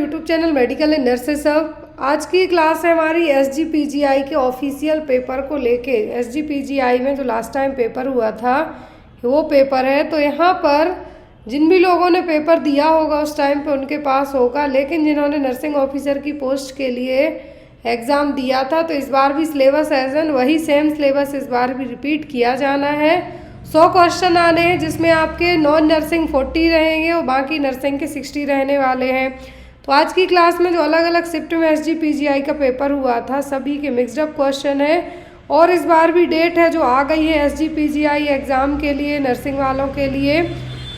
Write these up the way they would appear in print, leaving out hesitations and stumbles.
YouTube channel medical and nurses hub. आज की class है हमारी SGPGI के ऑफिशियल पेपर को लेके। SGPGI में जो लास्ट टाइम पेपर हुआ था वो पेपर है। तो यहाँ पर जिन भी लोगों ने पेपर दिया होगा उस टाइम पे उनके पास होगा, लेकिन जिन्होंने नर्सिंग ऑफिसर की पोस्ट के लिए एग्ज़ाम दिया था तो इस बार भी सिलेबस एज एन वही सेम सिलेबस इस बार भी रिपीट किया जाना है। 100 क्वेश्चन आने हैं जिसमें आपके नॉन नर्सिंग 40 रहेंगे और बाकी नर्सिंग के 60 रहने वाले हैं। तो आज की क्लास में जो अलग अलग शिफ्ट में SGPGI का पेपर हुआ था सभी के मिक्सड अप क्वेश्चन है और इस बार भी डेट है जो आ गई है SGPGI एग्ज़ाम के लिए नर्सिंग वालों के लिए।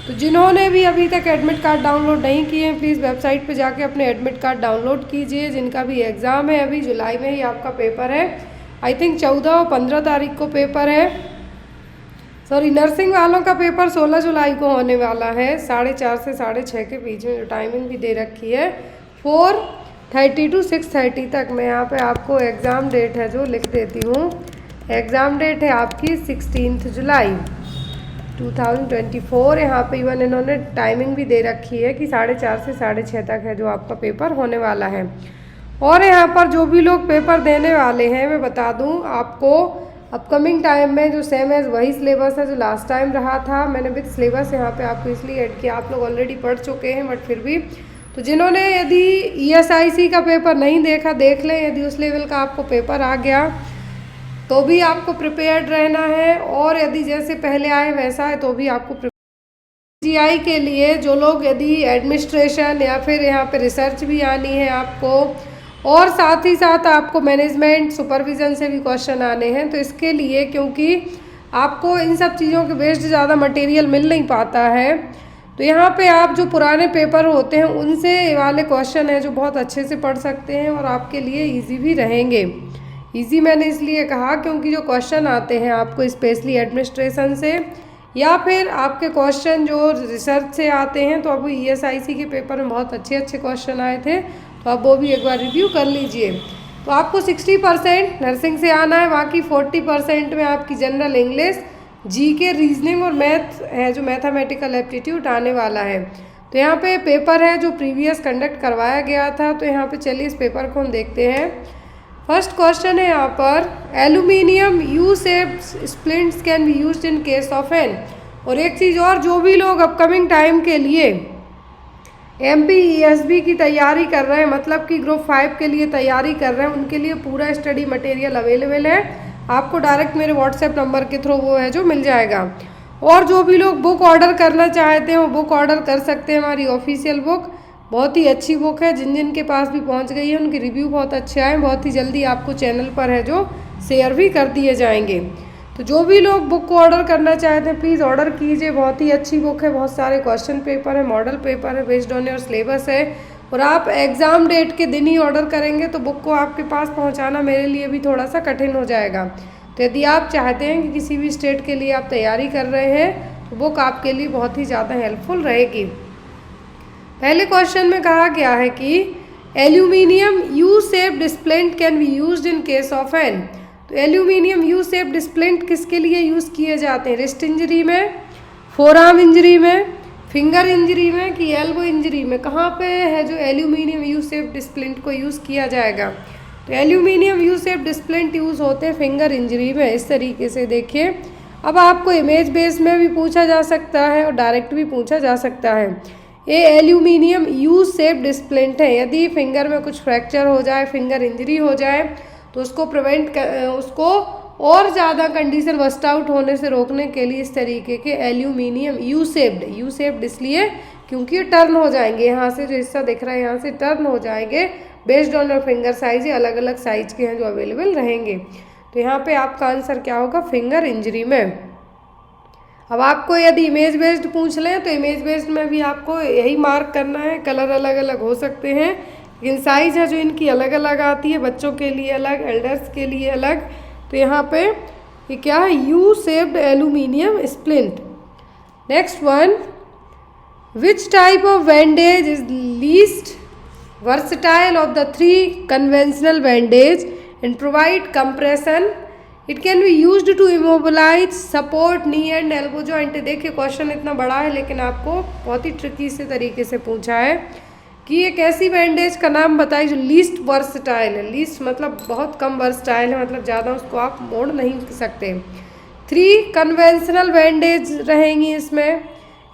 तो जिन्होंने भी अभी तक एडमिट कार्ड डाउनलोड नहीं किए हैं प्लीज़ वेबसाइट पे जाके अपने एडमिट कार्ड डाउनलोड कीजिए। जिनका भी एग्ज़ाम है अभी जुलाई में ही आपका पेपर है, आई थिंक 14 और 15 तारीख को पेपर है। सॉरी, नर्सिंग वालों का पेपर 16 जुलाई को होने वाला है, 4:30 से 6:30 के बीच में जो टाइमिंग भी दे रखी है 4:30 to 6:30 तक। मैं यहाँ पे आपको एग्ज़ाम डेट है जो लिख देती हूँ। एग्ज़ाम डेट है आपकी 16 जुलाई 2024। यहाँ पे इवन इन्होंने टाइमिंग भी दे रखी है कि 4:30 से 6:30 तक है जो आपका पेपर होने वाला है। और यहाँ पर जो भी लोग पेपर देने वाले हैं मैं बता दूँ आपको अपकमिंग टाइम में जो सेम एज वही सिलेबस है जो लास्ट टाइम रहा था। मैंने विद सिलेबस यहाँ पे आपको इसलिए ऐड किया, आप लोग ऑलरेडी पढ़ चुके हैं बट फिर भी तो जिन्होंने यदि ESIC का पेपर नहीं देखा देख लें। यदि उस लेवल का आपको पेपर आ गया तो भी आपको प्रिपेयर्ड रहना है और यदि जैसे पहले आए वैसा है तो भी आपको GI के लिए जो लोग यदि एडमिनिस्ट्रेशन या फिर यहाँ पे रिसर्च भी आनी है आपको और साथ ही साथ आपको मैनेजमेंट सुपरविज़न से भी क्वेश्चन आने हैं। तो इसके लिए क्योंकि आपको इन सब चीज़ों के बेस्ड ज़्यादा मटेरियल मिल नहीं पाता है तो यहाँ पे आप जो पुराने पेपर होते हैं उनसे वाले क्वेश्चन हैं जो बहुत अच्छे से पढ़ सकते हैं और आपके लिए ईजी भी रहेंगे। ईजी मैंने इसलिए कहा क्योंकि जो क्वेश्चन आते हैं आपको स्पेशली एडमिनिस्ट्रेशन से या फिर आपके क्वेश्चन जो रिसर्च से आते हैं तो अब ESIC के पेपर में बहुत अच्छे अच्छे क्वेश्चन आए थे तो आप वो भी एक बार रिव्यू कर लीजिए। तो आपको 60% नर्सिंग से आना है, बाकी 40% में आपकी जनरल इंग्लिश, GK, रीजनिंग और मैथ है जो मैथमेटिकल एप्टीट्यूड आने वाला है। तो यहाँ पे पेपर है जो प्रीवियस कंडक्ट करवाया गया था। तो यहाँ पे चलिए इस पेपर को हम देखते हैं। फर्स्ट क्वेश्चन है यहाँ पर aluminium U shaped splints can be used in case of an. और एक चीज़ और, जो भी लोग अपकमिंग टाइम के लिए MP ESB की तैयारी कर रहे हैं मतलब कि ग्रुप 5 के लिए तैयारी कर रहे हैं उनके लिए पूरा स्टडी मटेरियल अवेलेबल है। आपको डायरेक्ट मेरे WhatsApp नंबर के थ्रू वो है जो मिल जाएगा। और जो भी लोग बुक ऑर्डर करना चाहते हैं वो बुक ऑर्डर कर सकते हैं। हमारी ऑफिशियल बुक बहुत ही अच्छी बुक है, जिन जिन के पास भी पहुंच गई है उनके रिव्यू बहुत अच्छे आए, बहुत ही जल्दी आपको चैनल पर है जो शेयर भी कर दिए जाएंगे। तो जो भी लोग बुक को ऑर्डर करना चाहते हैं प्लीज़ ऑर्डर कीजिए। बहुत ही अच्छी बुक है, बहुत सारे क्वेश्चन पेपर है, मॉडल पेपर है, बेस्ड ऑन योर सिलेबस है और आप एग्ज़ाम डेट के दिन ही ऑर्डर करेंगे तो बुक को आपके पास पहुंचाना मेरे लिए भी थोड़ा सा कठिन हो जाएगा। तो यदि आप चाहते हैं कि किसी भी स्टेट के लिए आप तैयारी कर रहे हैं तो बुक आपके लिए बहुत ही ज़्यादा हेल्पफुल रहेगी। पहले क्वेश्चन में कहा गया है कि aluminium U shaped splint can be used in case of an. तो एल्यूमिनियम यू शेप्ड स्प्लिंट किसके लिए यूज़ किए जाते हैं? रिस्ट इंजरी में, फोरआर्म इंजरी में, फिंगर इंजरी में कि एल्बो इंजरी में? कहाँ पे है जो एल्यूमिनियम यू शेप्ड स्प्लिंट को यूज़ किया जाएगा? तो aluminium U shaped splint use होते हैं फिंगर इंजरी में। इस तरीके से देखिए, अब आपको इमेज बेस में भी पूछा जा सकता है और डायरेक्ट भी पूछा जा सकता है। ये एल्यूमिनियम यू शेप्ड स्प्लिंट है, यदि फिंगर में कुछ फ्रैक्चर हो जाए, फिंगर इंजरी हो जाए तो उसको और ज़्यादा कंडीशन बस्ट आउट होने से रोकने के लिए इस तरीके के एल्यूमिनियम यू शेप्ड इसलिए क्योंकि ये टर्न हो जाएंगे। यहाँ से जो हिस्सा दिख रहा है यहाँ से टर्न हो जाएंगे based on your finger size. ये अलग अलग साइज के हैं जो अवेलेबल रहेंगे। तो यहाँ पे आपका आंसर क्या होगा? फिंगर इंजरी में। अब आपको यदि इमेज बेस्ड पूछ लें तो इमेज बेस्ड में भी आपको यही मार्क करना है। कलर अलग अलग हो सकते हैं लेकिन साइज़ है जो इनकी अलग अलग आती है, बच्चों के लिए अलग, एल्डर्स के लिए अलग। तो यहाँ पे ये क्या है? U shaped aluminium splint. Next one, which type of bandage is least versatile of the 3 conventional bandage and provide compression? It can be used to immobilise support knee and elbow joint. देखिए question इतना बड़ा है लेकिन आपको बहुत ही tricky से तरीके से पूछा है। कि एक ऐसी बैंडेज का नाम बताइए जो लीस्ट वर्सटाइल है। लीस्ट मतलब बहुत कम वर्सटाइल है, मतलब ज़्यादा उसको आप मोड़ नहीं सकते। 3 कन्वेंशनल बैंडेज रहेंगी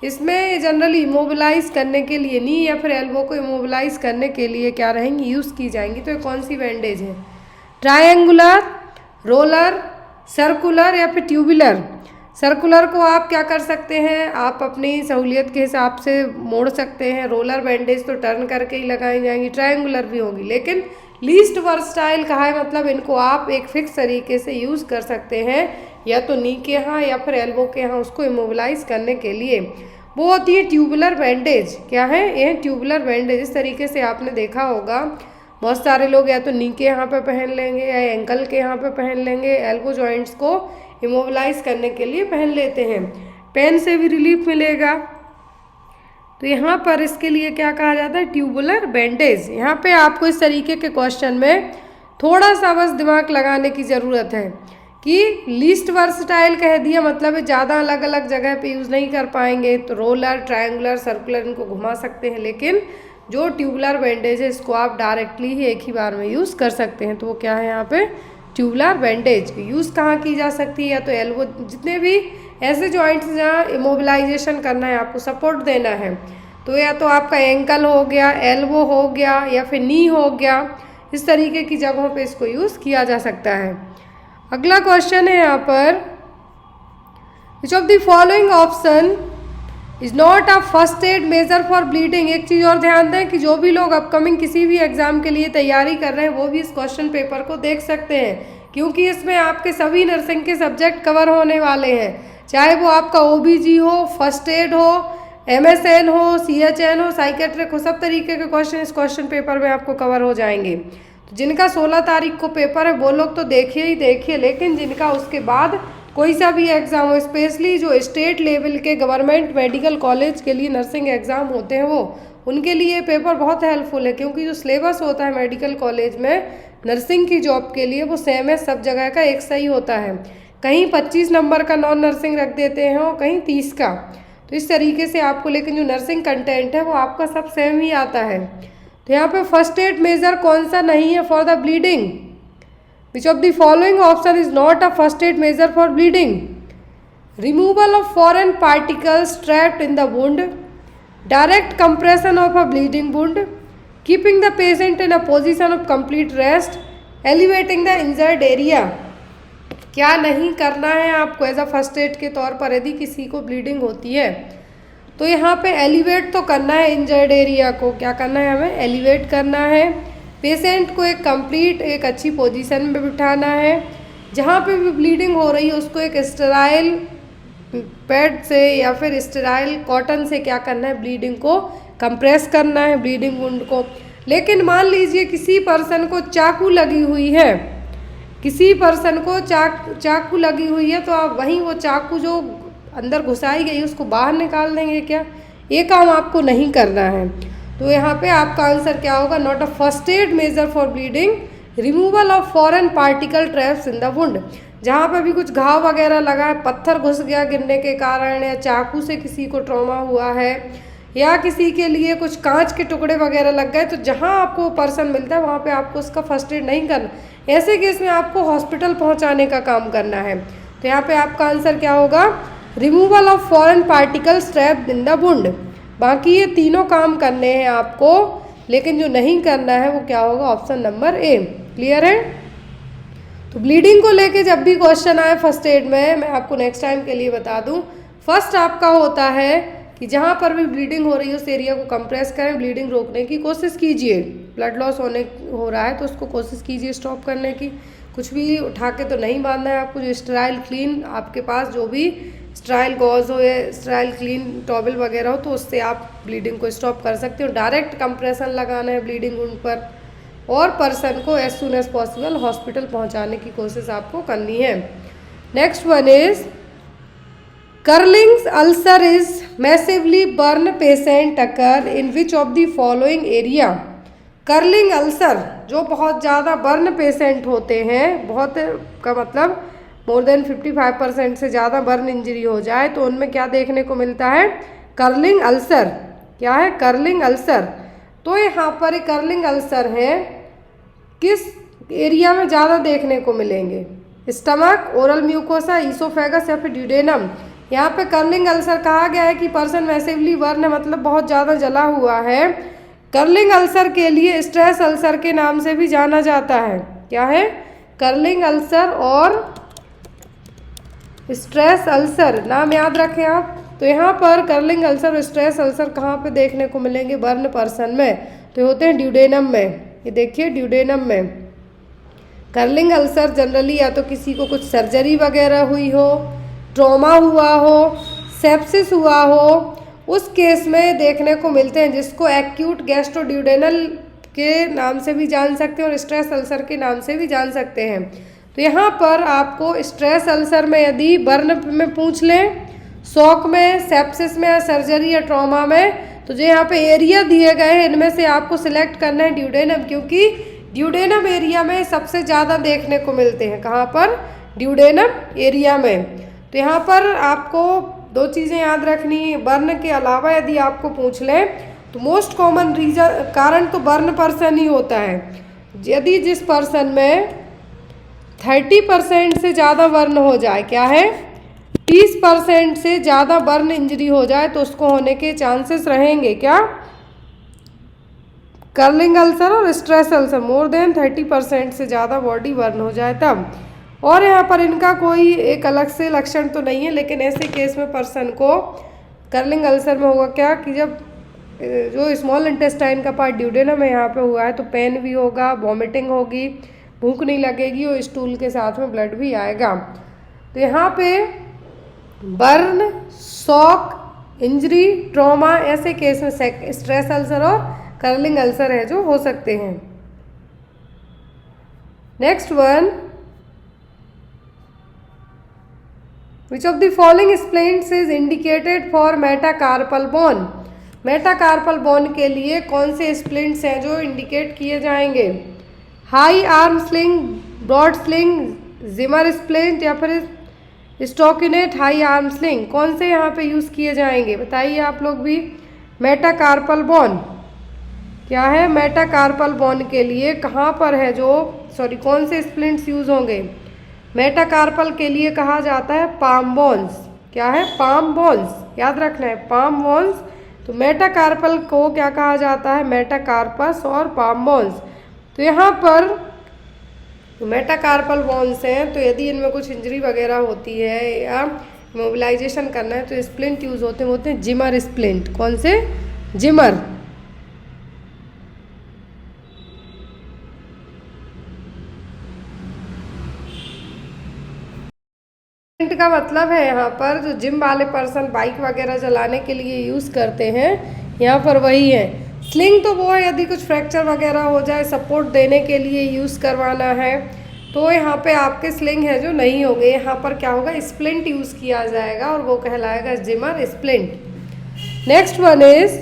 इसमें जनरली इमोबिलाइज करने के लिए, नी या फिर एल्बो को इमोबिलाइज करने के लिए क्या रहेंगी, यूज़ की जाएंगी। तो ये कौन सी बैंडेज है? ट्रायंगुलर, रोलर, सर्कुलर या फिर ट्यूबुलर। सर्कुलर को आप क्या कर सकते हैं, आप अपनी सहूलियत के हिसाब से मोड़ सकते हैं। रोलर बैंडेज तो टर्न करके ही लगाई जाएंगी। ट्रायंगुलर भी होगी, लेकिन लीस्ट वर्सटाइल कहा है, मतलब इनको आप एक फिक्स तरीके से यूज़ कर सकते हैं, या तो नी के यहाँ या फिर एल्बो के यहाँ उसको इमोबिलाइज करने के लिए। वो होती है ट्यूबुलर बैंडेज। क्या है ये? Tubular bandage. इस तरीके से आपने देखा होगा बहुत सारे लोग या तो नी के यहाँ पे पहन लेंगे या एंकल के यहाँ पे पहन लेंगे, एल्बो जॉइंट्स को इमोबिलाइज करने के लिए पहन लेते हैं। पेन से भी रिलीफ मिलेगा। तो यहाँ पर इसके लिए क्या कहा जाता है? Tubular bandage. यहाँ पे आपको इस तरीके के क्वेश्चन में थोड़ा सा बस दिमाग लगाने की ज़रूरत है कि लीस्ट वर्सटाइल कह दिया, मतलब ज़्यादा अलग अलग जगह पे यूज़ नहीं कर पाएंगे। तो रोलर, ट्रायंगुलर, सर्कुलर इनको घुमा सकते हैं, लेकिन जो ट्यूबुलर बैंडेज है इसको आप डायरेक्टली ही एक ही बार में यूज़ कर सकते हैं। तो वो क्या है यहाँ पे? Tubular bandage. यूज़ कहाँ की जा सकती है? या तो एल्बो, जितने भी ऐसे जॉइंट्स जहाँ इमोबिलाइजेशन करना है, आपको सपोर्ट देना है, तो या तो आपका एंकल हो गया, एल्बो हो गया या फिर नी हो गया, इस तरीके की जगहों पे इसको यूज़ किया जा सकता है। अगला क्वेश्चन है यहाँ पर, which of the following option is not a first aid measure for bleeding. एक चीज़ और ध्यान दें कि जो भी लोग अपकमिंग किसी भी एग्जाम के लिए तैयारी कर रहे हैं वो भी इस क्वेश्चन पेपर को देख सकते हैं, क्योंकि इसमें आपके सभी नर्सिंग के सब्जेक्ट कवर होने वाले हैं, चाहे वो आपका OBG हो, फर्स्ट एड हो, MSN हो, CHN हो, साइकेट्रिक हो, सब तरीके के क्वेश्चन इस क्वेश्चन पेपर में आपको कवर हो जाएंगे। तो जिनका 16 तारीख को पेपर है वो लोग तो देखिए ही देखिए, लेकिन जिनका उसके बाद कोई सा भी एग्ज़ाम हो, स्पेशली जो स्टेट लेवल के गवर्नमेंट मेडिकल कॉलेज के लिए नर्सिंग एग्ज़ाम होते हैं, वो उनके लिए पेपर बहुत हेल्पफुल है, क्योंकि जो सिलेबस होता है मेडिकल कॉलेज में नर्सिंग की जॉब के लिए वो सेम है, सब जगह का एक सही होता है। कहीं 25 नंबर का नॉन नर्सिंग रख देते हैं और कहीं 30 का। तो इस तरीके से आपको, लेकिन जो नर्सिंग कंटेंट है वो आपका सब सेम ही आता है। तो यहाँ पे फर्स्ट एड मेजर कौन सा नहीं है for the bleeding? Which of the following option is not a first aid measure for bleeding? Removal of foreign particles trapped in the wound, direct compression of a bleeding wound, keeping the patient in a position of complete rest, elevating the injured area. क्या नहीं करना है आपको as a first add के तौर पर यदि किसी को ब्लीडिंग होती है? तो यहाँ पे एलिवेट तो करना है इंजर्ड एरिया को। क्या करना है? हमें एलिवेट करना है। पेशेंट को एक कंप्लीट, एक अच्छी पोजीशन में बिठाना है। जहाँ पे भी ब्लीडिंग हो रही है उसको एक स्टेराइल पैड से या फिर स्टेराइल कॉटन से क्या करना है? ब्लीडिंग को कंप्रेस करना है, ब्लीडिंग वुंड को। लेकिन मान लीजिए किसी पर्सन को चाकू लगी हुई है, किसी पर्सन को चाकू लगी हुई है, तो आप वहीं वो चाकू जो अंदर घुसाई गई उसको बाहर निकाल देंगे क्या? ये काम आपको नहीं करना है। तो यहाँ पे आपका आंसर क्या होगा? Not a first aid measure for bleeding, removal of foreign particle traps in the wound. जहाँ पे भी कुछ घाव वगैरह लगा है, पत्थर घुस गया गिरने के कारण, या चाकू से किसी को ट्रॉमा हुआ है, या किसी के लिए कुछ कांच के टुकड़े वगैरह लग गए, तो जहाँ आपको पर्सन मिलता है वहाँ पे आपको उसका फर्स्ट एड नहीं करना। ऐसे केस में आपको हॉस्पिटल पहुँचाने का काम करना है। तो यहाँ पे आपका आंसर क्या होगा? Removal of foreign particles trapped in the wound. बाकी ये तीनों काम करने हैं आपको, लेकिन जो नहीं करना है वो क्या होगा? Option number A. क्लियर है? तो ब्लीडिंग को लेके जब भी क्वेश्चन आए फर्स्ट एड में, मैं आपको नेक्स्ट टाइम के लिए बता दूं, फर्स्ट आपका होता है कि जहाँ पर भी ब्लीडिंग हो रही है उस एरिया को कंप्रेस करें, ब्लीडिंग रोकने की कोशिश कीजिए। ब्लड लॉस हो रहा है तो उसको कोशिश कीजिए स्टॉप करने की। कुछ भी उठा के तो नहीं बांधना है आपको। जो स्टेराइल क्लीन आपके पास जो भी स्टेराइल गॉज हो या स्टेराइल क्लीन टॉवल वगैरह हो, तो उससे आप ब्लीडिंग को स्टॉप कर सकते हो। डायरेक्ट कंप्रेशन लगाना है ब्लीडिंग वुंड पर, और पर्सन को as soon as possible hospital पहुंचाने की कोशिश आपको करनी है। Next one is curling ulcer is massively burn patient occur in which of the following area. Curling ulcer जो बहुत ज़्यादा बर्न पेशेंट होते हैं, बहुत का मतलब मोर देन 55% से ज़्यादा बर्न इंजरी हो जाए, तो उनमें क्या देखने को मिलता है? Curling ulcer. क्या है? Curling ulcer. तो यहाँ पर एक कर्लिंग अल्सर है, किस एरिया में ज़्यादा देखने को मिलेंगे? स्टमक, ओरल म्यूकोसा, ईसोफेगस या फिर ड्यूडेनम। यहाँ पे कर्लिंग अल्सर कहा गया है कि पर्सन मैसिवली बर्न है, मतलब बहुत ज़्यादा जला हुआ है। कर्लिंग अल्सर के लिए स्ट्रेस अल्सर के नाम से भी जाना जाता है। क्या है? कर्लिंग अल्सर और स्ट्रेस अल्सर, नाम याद रखें आप। तो यहाँ पर कर्लिंग अल्सर और स्ट्रेस अल्सर कहाँ पे देखने को मिलेंगे? बर्न पर्सन में। तो ये होते हैं ड्यूडेनम में। ये देखिए ड्यूडेनम में कर्लिंग अल्सर जनरली या तो किसी को कुछ सर्जरी वगैरह हुई हो, ट्रॉमा हुआ हो, सेप्सिस हुआ हो, उस केस में देखने को मिलते हैं, जिसको एक्यूट गैस्ट्रोड्यूडेनल के नाम से भी जान सकते हैं और स्ट्रेस अल्सर के नाम से भी जान सकते हैं। तो यहाँ पर आपको स्ट्रेस अल्सर में यदि बर्न में पूछ लें, शॉक में, सेप्सिस में या सर्जरी या ट्रॉमा में, तो जो यहाँ पे एरिया दिए गए हैं इनमें से आपको सिलेक्ट करना है ड्यूडेनम, क्योंकि ड्यूडेनम एरिया में सबसे ज़्यादा देखने को मिलते हैं। कहाँ पर? ड्यूडेनम एरिया में। तो यहाँ पर आपको दो चीज़ें याद रखनी है। बर्न के अलावा यदि आपको पूछ लें तो मोस्ट कॉमन रीजन कारण तो बर्न पर्सन ही होता है। यदि जिस पर्सन में 30% से ज़्यादा बर्न हो जाए, क्या है? 30% से ज़्यादा बर्न इंजरी हो जाए तो उसको होने के चांसेस रहेंगे। क्या? कर्लिंग अल्सर और स्ट्रेस अल्सर। मोर देन 30% से ज़्यादा बॉडी बर्न हो जाए तब। और यहाँ पर इनका कोई एक अलग से लक्षण तो नहीं है, लेकिन ऐसे केस में पर्सन को कर्लिंग अल्सर में होगा क्या कि जब जो स्मॉल इंटेस्टाइन का पार्ट ड्यूडेनम में यहाँ पे हुआ है तो पेन भी होगा, वॉमिटिंग होगी, भूख नहीं लगेगी और स्टूल के साथ में ब्लड भी आएगा। तो यहाँ पे बर्न, शॉक, इंजरी, ट्रॉमा, ऐसे केस में स्ट्रेस अल्सर और कर्लिंग अल्सर है जो हो सकते हैं। Next one, which of the following splints is indicated for metacarpal bone? Metacarpal bone के लिए कौन से स्प्लिंट्स हैं जो इंडिकेट किए जाएंगे? High arm sling, broad sling, Zimmer splint या फिर स्टोकिनेट हाई आर्म स्लिंग, कौन से यहाँ पे यूज़ किए जाएंगे? बताइए आप लोग भी। मेटाकार्पल बोन क्या है? मेटाकार्पल बोन के लिए कहाँ पर है कौन से स्प्लिंट्स यूज होंगे? मेटाकार्पल के लिए कहा जाता है पाम बोन्स। क्या है? पाम बोन्स, याद रखना है, पाम बोन्स। तो मेटाकार्पल को क्या कहा जाता है? मेटाकार्पस और पाम बोन्स। तो यहाँ पर मेटाकार्पल बोन्स हैं, तो यदि इनमें कुछ इंजरी वगैरह होती है या मोबिलाइजेशन करना है तो स्प्लिंट यूज होते हैं जिमर स्प्लिंट। कौन से? जिमर। स्प्लिंट का मतलब है यहाँ पर जो जिम वाले पर्सन बाइक वगैरह चलाने के लिए यूज़ करते हैं, यहाँ पर वही है। स्लिंग तो वो है यदि कुछ फ्रैक्चर वगैरह हो जाए, सपोर्ट देने के लिए यूज़ करवाना है, तो यहाँ पे आपके स्लिंग है जो नहीं होंगे। यहाँ पर क्या होगा? स्प्लिंट यूज़ किया जाएगा और वो कहलाएगा Zimmer splint. Next one is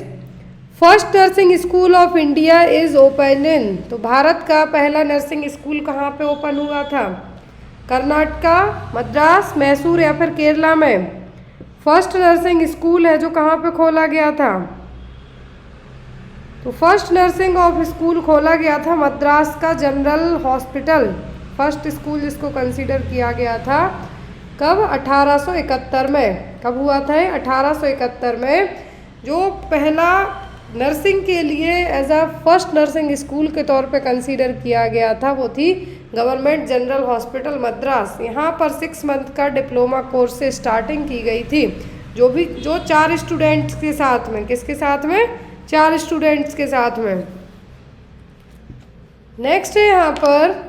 first nursing school of India is open in. तो भारत का पहला नर्सिंग स्कूल कहाँ पे ओपन हुआ था? कर्नाटका, मद्रास, मैसूर या फिर केरला में। फर्स्ट नर्सिंग स्कूल है जो कहाँ पे खोला गया था? तो फर्स्ट नर्सिंग ऑफ स्कूल खोला गया था मद्रास का जनरल हॉस्पिटल। फर्स्ट स्कूल जिसको कंसीडर किया गया था कब? 1871 में। कब हुआ था? 1871 में। जो पहला नर्सिंग के लिए as a first nursing school के तौर पे कंसीडर किया गया था वो थी गवर्नमेंट जनरल हॉस्पिटल मद्रास। यहाँ पर 6 मंथ का डिप्लोमा कोर्स से स्टार्टिंग की गई थी, जो 4 स्टूडेंट्स के साथ में। किसके साथ में? 4 स्टूडेंट्स के साथ में। नेक्स्ट है यहाँ पर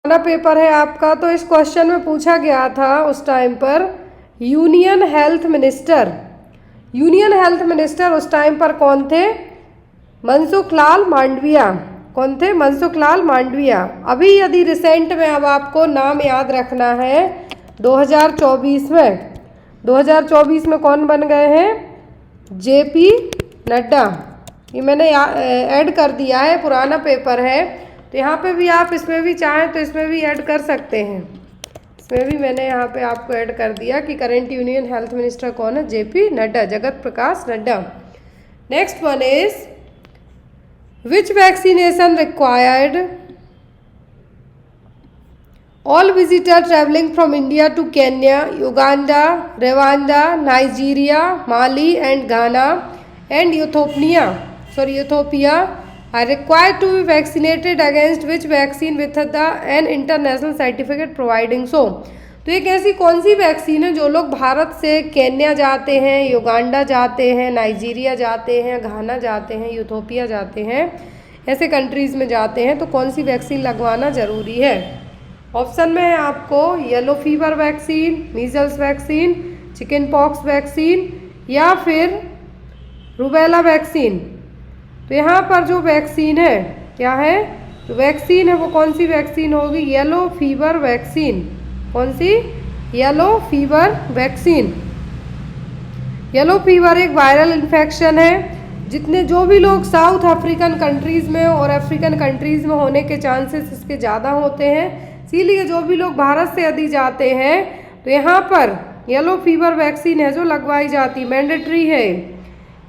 पेपर है आपका, तो इस क्वेश्चन में पूछा गया था उस टाइम पर यूनियन हेल्थ मिनिस्टर उस टाइम पर कौन थे? मनसुख लाल मांडविया। कौन थे? मनसुख लाल मांडविया। अभी यदि रिसेंट में अब आपको नाम याद रखना है 2024 में, 2024 में कौन बन गए हैं? जेपी नड्डा। ये मैंने ऐड कर दिया है, पुराना पेपर है, तो यहाँ पे भी आप इसमें भी चाहें तो इसमें भी ऐड कर सकते हैं। इसमें भी मैंने यहाँ पे आपको ऐड कर दिया कि करंट यूनियन हेल्थ मिनिस्टर कौन है, JP Nadda, Jagat Prakash Nadda. Next one is which vaccination required all visitor traveling from India to Kenya, Uganda, Rwanda, Nigeria, Mali and Ghana and Ethiopia are required to be vaccinated against which vaccine with an international certificate providing so। तो एक ऐसी कौन सी vaccine है जो लोग भारत से Kenya जाते हैं, युगांडा जाते हैं, नाइजीरिया जाते हैं, घाना जाते हैं, यूथोपिया जाते हैं, ऐसे कंट्रीज़ में जाते हैं, तो कौन सी वैक्सीन लगवाना ज़रूरी है? ऑप्शन में है आपको yellow fever vaccine, measles vaccine, chicken pox vaccine या फिर रूबेला वैक्सीन। तो यहाँ पर जो वैक्सीन है क्या है, जो वैक्सीन है वो कौन सी वैक्सीन होगी? Yellow fever vaccine. कौन सी? Yellow fever vaccine. Yellow fever एक वायरल इन्फेक्शन है, जो भी लोग साउथ अफ्रीकन कंट्रीज़ में और अफ्रीकन कंट्रीज़ में होने के चांसेस इसके ज़्यादा होते हैं, इसीलिए जो भी लोग भारत से यदि जाते हैं तो यहाँ पर येलो फीवर वैक्सीन है जो लगवाई जाती, मैंडेटरी है।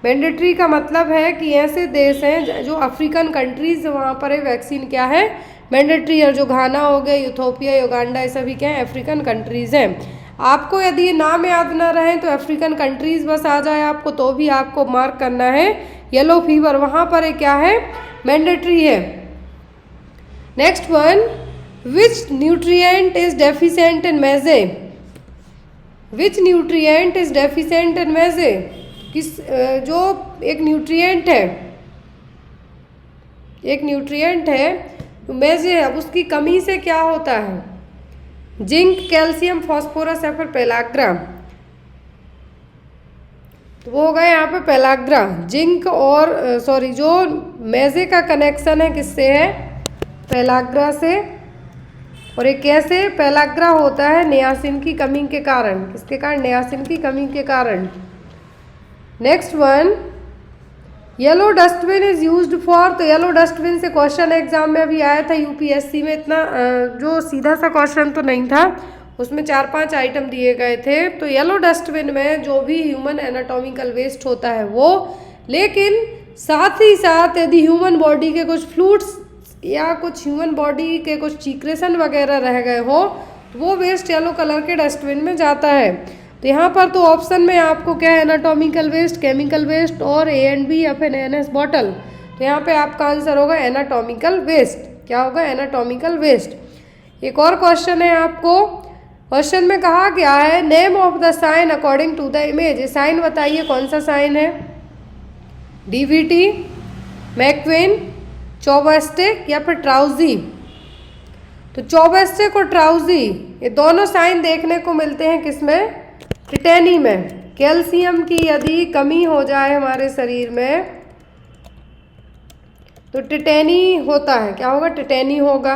मैंडेटरी का मतलब है कि ऐसे देश हैं जो अफ्रीकन कंट्रीज़, वहाँ पर ये वैक्सीन क्या है, मैंडेटरी है। जो घाना हो गए, यूथोपिया, युगांडा, ये सभी क्या है, अफ्रीकन कंट्रीज़ हैं। आपको यदि ये नाम याद ना रहे तो अफ्रीकन कंट्रीज़ बस आ जाए आपको, तो भी आपको मार्क करना है येलो फीवर, वहाँ पर ये क्या है, मैंडेटरी है। Next one, which nutrient is deficient in maize? Which nutrient is deficient in maize? जो एक न्यूट्रिएंट है मेजे है, अब उसकी कमी से क्या होता है? जिंक, कैल्शियम, फास्फोरस या फिर पेलाग्रा? तो वो हो गया यहाँ पे पेलाग्रा। जिंक और जो मेजे का कनेक्शन है किससे है? पेलाग्रा से। और ये कैसे पेलाग्रा होता है? नियासिन की कमी के कारण। किसके कारण? नियासिन की कमी के कारण। Next one, yellow dustbin is used for. तो येलो डस्टबिन से क्वेश्चन एग्जाम में अभी आया था यूपीएससी में, इतना जो सीधा सा क्वेश्चन तो नहीं था, उसमें 4-5 आइटम दिए गए थे। तो येलो डस्टबिन में जो भी ह्यूमन एनाटॉमिकल वेस्ट होता है वो, लेकिन साथ ही साथ यदि ह्यूमन बॉडी के कुछ फ्लूइड्स या कुछ ह्यूमन बॉडी के कुछ सीक्रेशन वगैरह रह गए हो तो वो वेस्ट येलो कलर के डस्टबिन में जाता है। तो यहाँ पर तो ऑप्शन में आपको क्या है, एनाटॉमिकल वेस्ट, केमिकल वेस्ट और A&B या फिर NS बॉटल। तो यहाँ पे आपका आंसर होगा एनाटॉमिकल वेस्ट। क्या होगा? Anatomical waste. एक और क्वेश्चन है आपको, क्वेश्चन में कहा गया है name of the sign according to the image. ये साइन बताइए कौन सा साइन है? DVT, मैक्वेन, चौबस्टिक या फिर ट्राउजी? तो चौबस्टिक और ट्राउजी ये दोनों साइन देखने को मिलते हैं किसमें? टिटेनी में। कैल्शियम की यदि कमी हो जाए हमारे शरीर में तो टिटेनी होता है। क्या होगा? टिटेनी होगा।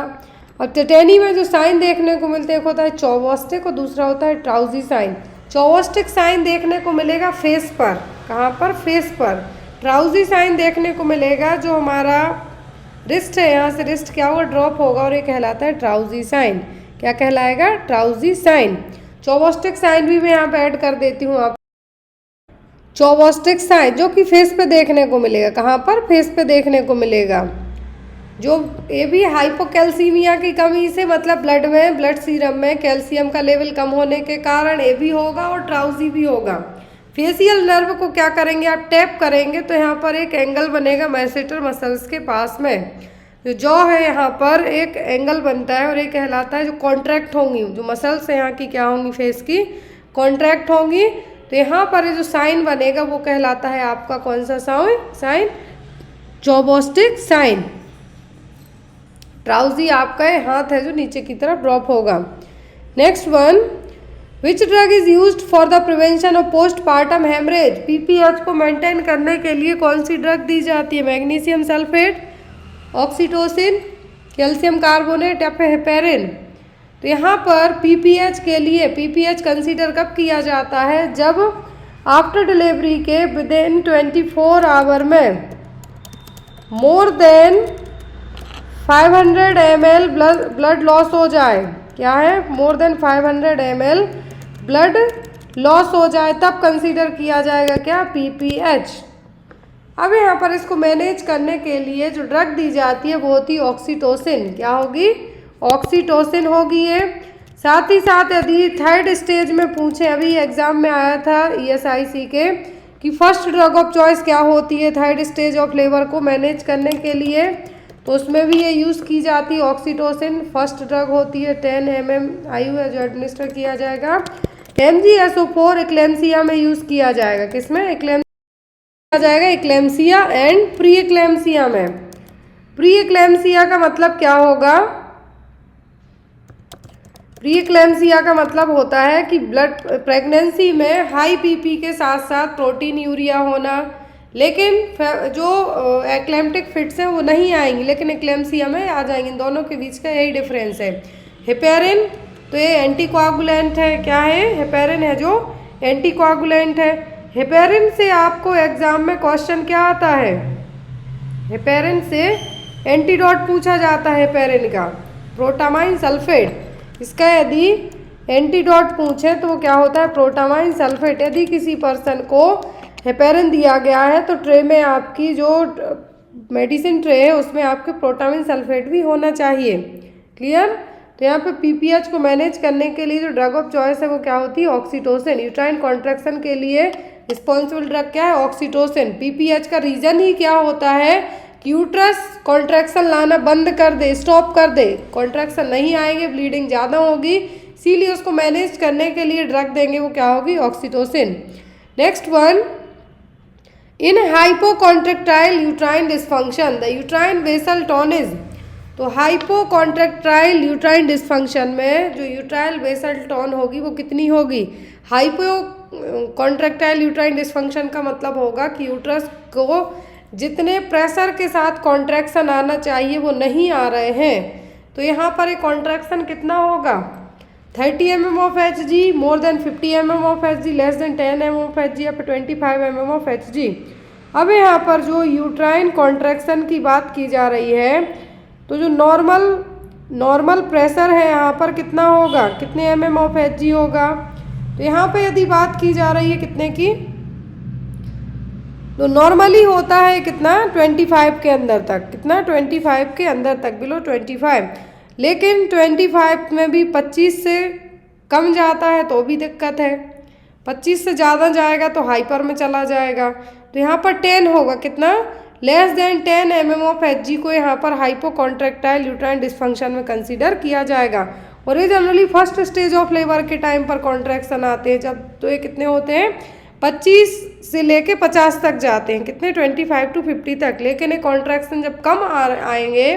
और टिटेनी में जो साइन देखने को मिलते हैं, एक होता है चौबस्टिक और दूसरा होता है ट्राउजी साइन। चौबस्टिक साइन देखने को मिलेगा फेस पर। कहाँ पर? फेस पर। ट्राउजी साइन देखने को मिलेगा जो हमारा रिस्ट है, यहाँ से रिस्ट क्या होगा? ड्रॉप होगा और ये कहलाता है ट्राउजी साइन। क्या कहलाएगा? ट्राउजी साइन। चौबस्टिक साइन भी मैं यहाँ पे ऐड कर देती हूँ आप। चौबस्टिक साइन जो कि फेस पे देखने को मिलेगा। कहाँ पर? फेस पे देखने को मिलेगा। जो ये भी हाइपोकैल्सीमिया की कमी से, मतलब ब्लड में, ब्लड सीरम में कैल्शियम का लेवल कम होने के कारण ये भी होगा और ट्राउजी भी होगा। फेशियल नर्व को क्या करेंगे आप? टैप करेंगे तो यहाँ पर एक एंगल बनेगा मैसेटर मसल्स के पास में। जो जॉ है यहाँ पर एक एंगल बनता है और ये कहलाता है जो कॉन्ट्रैक्ट होंगी, जो मसल्स यहाँ की क्या होंगी? फेस की कॉन्ट्रैक्ट होंगी। तो यहाँ पर ये जो साइन बनेगा वो कहलाता है आपका कौन सा साइन? चौबस्टिक साइन। ट्राउजी आपका हाथ है जो नीचे की तरफ ड्रॉप होगा। Next one, which drug is used for the prevention of postpartum haemorrhage? PPH को मेंटेन करने के लिए कौन सी ड्रग दी जाती है? Magnesium sulphate, oxytocin, calcium carbonate या फिर हेपेरिन? तो यहाँ पर PPH के लिए PPH कंसीडर कब किया जाता है? जब आफ्टर डिलीवरी के विदिन 24 आवर में more than 500 ml blood loss हो जाए। क्या है, more than 500 ml blood loss हो जाए तब कंसीडर किया जाएगा क्या, PPH। अब यहाँ पर इसको मैनेज करने के लिए जो ड्रग दी जाती है वो होती है ऑक्सीटोसिन। क्या होगी, ऑक्सीटोसिन होगी ये। साथ ही साथ यदि थर्ड स्टेज में पूछे, अभी एग्जाम में आया था ESIC के, कि फर्स्ट ड्रग ऑफ चॉइस क्या होती है थर्ड स्टेज ऑफ लेबर को मैनेज करने के लिए, तो उसमें भी ये यूज़ की जाती है ऑक्सीटोसिन। फर्स्ट ड्रग होती है 10 mm IU है जो एडमिनिस्टर किया जाएगा। MgSO4 एक्लेम्सिया में यूज़ किया जाएगा, किसमें, किया जाएगा एक्लेम्सिया एंड प्री एक्लेम्सिया में। प्री एक्लेम्सिया का मतलब क्या होगा, प्री एक्लेम्सिया का मतलब होता है कि ब्लड प्रेगनेंसी में हाई PP के साथ साथ प्रोटीन यूरिया होना, लेकिन जो एक्लेम्प्टिक फिट्स हैं वो नहीं आएंगी लेकिन एक्लेम्सिया में आ जाएंगी। दोनों के बीच का यही डिफरेंस है। हेपेरिन तो ये एंटीकोआगुलेंट है, क्या है, हेपेरिन है जो एंटीकोआगुलेंट है। हेपेरिन से आपको एग्जाम में क्वेश्चन क्या आता है, हेपेरिन से एंटीडोट पूछा जाता है हेपेरिन का, प्रोटामाइन सल्फेट। इसका यदि एंटीडोट पूछे तो वो क्या होता है, प्रोटामाइन सल्फेट। यदि किसी पर्सन को हेपेरिन दिया गया है तो ट्रे में आपकी जो मेडिसिन ट्रे है उसमें आपके प्रोटामाइन सल्फेट भी होना चाहिए। क्लियर। तो यहाँ पे PPH को मैनेज करने के लिए जो ड्रग ऑफ चॉइस है वो क्या होती है, ऑक्सीटोसिन। यूट्राइन कॉन्ट्रैक्शन के लिए रिस्पॉन्सिबल ड्रग क्या है, ऑक्सीटोसिन। PPH का रीजन ही क्या होता है कि यूट्रस कॉन्ट्रैक्शन लाना बंद कर दे, स्टॉप कर दे, कॉन्ट्रैक्शन नहीं आएंगे, ब्लीडिंग ज़्यादा होगी, इसीलिए उसको मैनेज करने के लिए ड्रग देंगे, वो क्या होगी, oxytocin. Next one, in hypocontractile uterine dysfunction the uterine vessel tone is. तो हाइपोकॉन्ट्रैक्टाइल यूट्राइन डिस्फंक्शन में जो यूट्राइल वेसल टोन होगी वो कितनी होगी। हाइपोकॉन्ट्रैक्टाइल यूट्राइन डिस्फंक्शन का मतलब होगा कि यूट्रस को जितने प्रेशर के साथ कॉन्ट्रैक्शन आना चाहिए वो नहीं आ रहे हैं। तो यहाँ पर एक कॉन्ट्रैक्शन कितना होगा, 30 mm of Hg, more than 50 mm of Hg, less than 10 mm of Hg, या फिर 25 mm of Hg। अब यहाँ पर जो यूट्राइन कॉन्ट्रैक्शन की बात की जा रही है तो जो नॉर्मल प्रेशर है यहाँ पर कितना होगा, कितने mm of Hg होगा। तो यहाँ पे यदि बात की जा रही है कितने की, तो नॉर्मली होता है कितना, 25 के अंदर तक, कितना, 25 के अंदर तक, बिलो 25। लेकिन 25 में भी 25 से कम जाता है तो भी दिक्कत है, 25 से ज़्यादा जाएगा तो हाइपर में चला जाएगा। तो यहाँ पर 10 होगा, कितना, less than 10 mm of Hg को यहाँ पर हाइपोकॉन्ट्रैक्टाइल यूट्राइन डिस्फंक्शन में कंसीडर किया जाएगा। और ये generally first stage of labour के टाइम पर कॉन्ट्रैक्शन आते हैं जब, तो ये कितने होते हैं, 25 से लेके 50 तक जाते हैं, कितने, 25 to 50 तक। लेकिन ये कॉन्ट्रैक्शन जब कम आएंगे,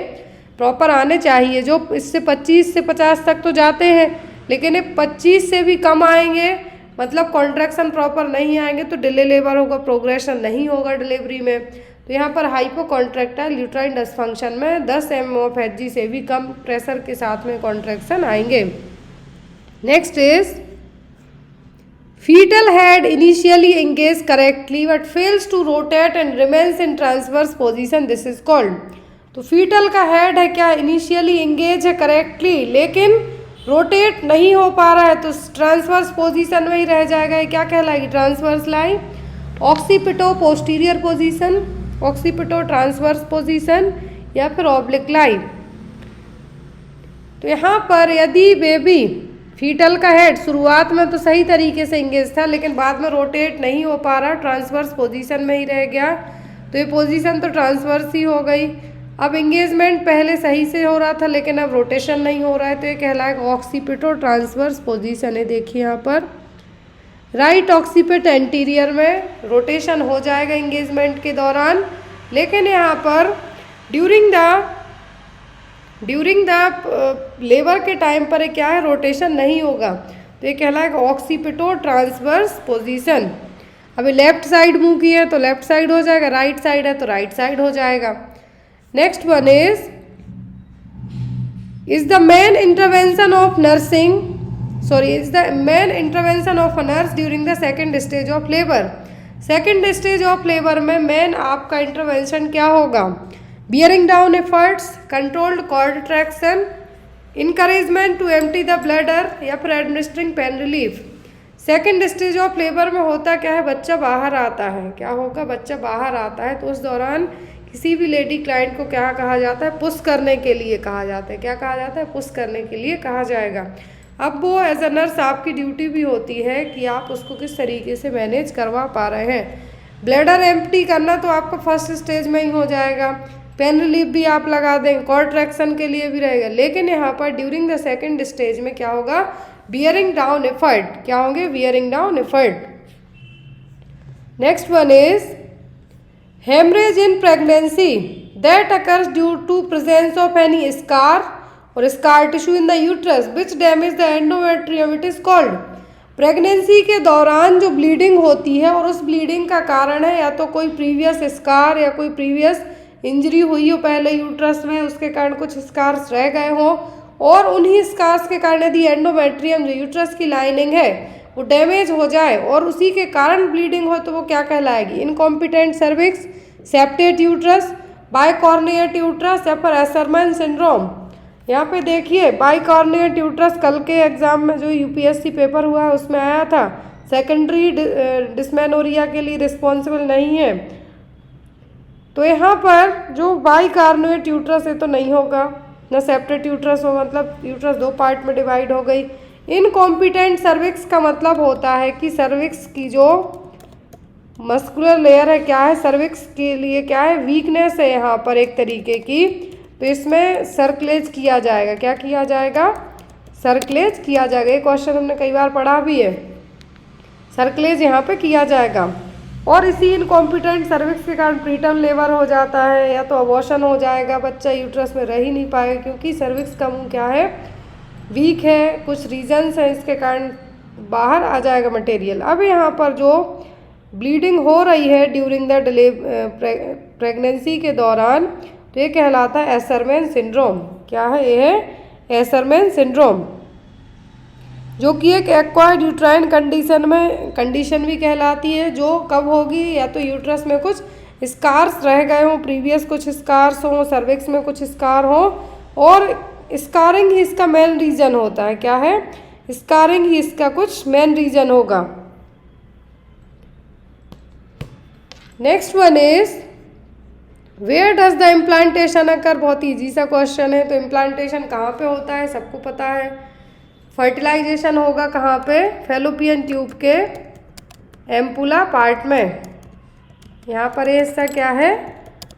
प्रॉपर आने चाहिए, जो इससे 25 से 50 तक तो जाते हैं, लेकिन ये 25 से भी कम आएंगे, मतलब कॉन्ट्रैक्शन प्रॉपर नहीं आएंगे तो डिले लेबर होगा, प्रोग्रेशन नहीं होगा डिलीवरी में। तो यहाँ पर हाइपोकॉन्ट्रैक्टाइल यूट्राइन डिस्फंक्शन में 10 mm of Hg से भी कम प्रेशर के साथ में कॉन्ट्रैक्शन आएंगे। Next is, fetal head initially engaged correctly but fails to rotate and remains in transverse position, this is called। तो fetal का head है क्या, initially engage है correctly लेकिन रोटेट नहीं हो पा रहा है तो ट्रांसवर्स पोजीशन में ही रह जाएगा, ये क्या कहलाएगी, transverse line, occipito posterior position, occipito transverse position, या फिर ऑब्लिक लाइन। तो यहाँ पर यदि बेबी फीटल का हेड शुरुआत में तो सही तरीके से इंगेज था लेकिन बाद में रोटेट नहीं हो पा रहा, ट्रांसवर्स पोजीशन में ही रह गया, तो ये पोजीशन तो ट्रांसवर्स ही हो गई। अब इंगेजमेंट पहले सही से हो रहा था लेकिन अब रोटेशन नहीं हो रहा है तो ये कहलाएगा ऑक्सीपिटो ट्रांसवर्स पोजीशन है। देखिए यहाँ पर राइट ऑक्सीपिट एंटीरियर में रोटेशन हो जाएगा इंगेजमेंट के दौरान, लेकिन यहाँ पर ड्यूरिंग द लेबर के टाइम पर क्या है, रोटेशन नहीं होगा, तो ये कहलाएगा ऑक्सीपिटो ट्रांसवर्स पोजीशन। अभी लेफ्ट साइड मूव की है तो लेफ्ट साइड हो जाएगा, राइट साइड है तो राइट साइड हो जाएगा। Next one is the main intervention of a nurse during the second stage of labour. Second stage of labour में मेन आपका इंटरवेंशन क्या होगा, bearing down efforts, controlled contraction, encouragement to empty the bladder या फिर administering pain relief. Second stage of labour में होता क्या है, बच्चा बाहर आता है, क्या होगा, बच्चा बाहर आता है, तो उस दौरान किसी भी लेडी क्लाइंट को क्या कहा जाता है, पुश करने के लिए कहा जाता है, क्या कहा जाता है, पुश करने के लिए कहा जाएगा। अब वो एज अ नर्स आपकी ड्यूटी भी होती है कि आप उसको किस तरीके से मैनेज करवा पा रहे हैं। ब्लैडर एम्प्टी करना तो आपका फर्स्ट स्टेज में ही हो जाएगा, पेन रिलीफ भी आप लगा दें, कॉन्ट्रैक्शन के लिए भी रहेगा, लेकिन यहाँ पर ड्यूरिंग द सेकेंड स्टेज में क्या होगा, बियरिंग डाउन एफर्ट, क्या होंगे, bearing down effort. Next one is haemorrhage in pregnancy that occurs due to presence of any scar or scar tissue in the uterus which damage the endometrium, it is called. Pregnancy के दौरान जो bleeding होती है और उस bleeding का कारण है या तो कोई प्रीवियस स्कार या कोई प्रीवियस इंजरी हुई हो पहले यूट्रस में, उसके कारण कुछ स्कार्स रह गए हों, और उन्हीं स्कार्स के कारण यदि एंडोमेट्रियम जो यूट्रस की लाइनिंग है वो डैमेज हो जाए और उसी के कारण ब्लीडिंग हो, तो वो क्या कहलाएगी, incompetent cervix, septate uterus, bicornuate uterus या फिर एसरमैन सिंड्रोम। यहाँ पे देखिए बाइकॉर्निएट यूट्रस कल के एग्जाम में जो यूपीएससी पेपर हुआ है उसमें आया था, सेकेंडरी डिस्मेनोरिया के लिए रिस्पॉन्सिबल नहीं है, तो यहाँ पर जो बाइकॉर्निएट यूट्रस है तो नहीं होगा, ना सेप्टेट यूट्रस हो, मतलब यूट्रस दो पार्ट में डिवाइड हो गई। इनकॉम्पिटेंट सर्विक्स का मतलब होता है कि सर्विक्स की जो मस्कुलर लेयर है क्या है, सर्विक्स के लिए क्या है, वीकनेस है यहाँ पर एक तरीके की, तो इसमें सर्कलेज किया जाएगा, क्या किया जाएगा, सर्कलेज किया जाएगा। ये क्वेश्चन हमने कई बार पढ़ा भी है, सर्कलेज यहाँ पे किया जाएगा। और इसी इनकॉम्पिटेंट सर्विक्स के कारण प्रीटर्म लेबर हो जाता है या तो अबॉर्शन हो जाएगा, बच्चा यूट्रस में रह ही नहीं पाएगा क्योंकि सर्विक्स का मुंह क्या है, वीक है, कुछ रीजन्स हैं इसके कारण बाहर आ जाएगा मटेरियल। अब यहाँ पर जो ब्लीडिंग हो रही है ड्यूरिंग द प्रेगनेंसी के दौरान, तो ये कहलाता है एसरमैन सिंड्रोम। क्या है, ये है एसरमैन सिंड्रोम, जो कि एक एक्वायर्ड यूट्राइन कंडीशन भी कहलाती है, जो कब होगी, या तो यूट्रस में कुछ स्कार्स रह गए हों, प्रीवियस कुछ स्कार्स हों, सर्विक्स में कुछ स्कार हों, और स्कारिंग ही इसका मेन रीजन होता है। क्या है, स्कारिंग ही इसका कुछ मेन रीजन होगा। Next one is where does the implantation occur, बहुत ईजी सा क्वेश्चन है। तो इम्प्लांटेशन कहाँ पे होता है, सबको पता है। फर्टिलाइजेशन होगा कहाँ पे, फैलोपियन ट्यूब के एम्पुला पार्ट में, यहाँ पर ये हिस्सा क्या है,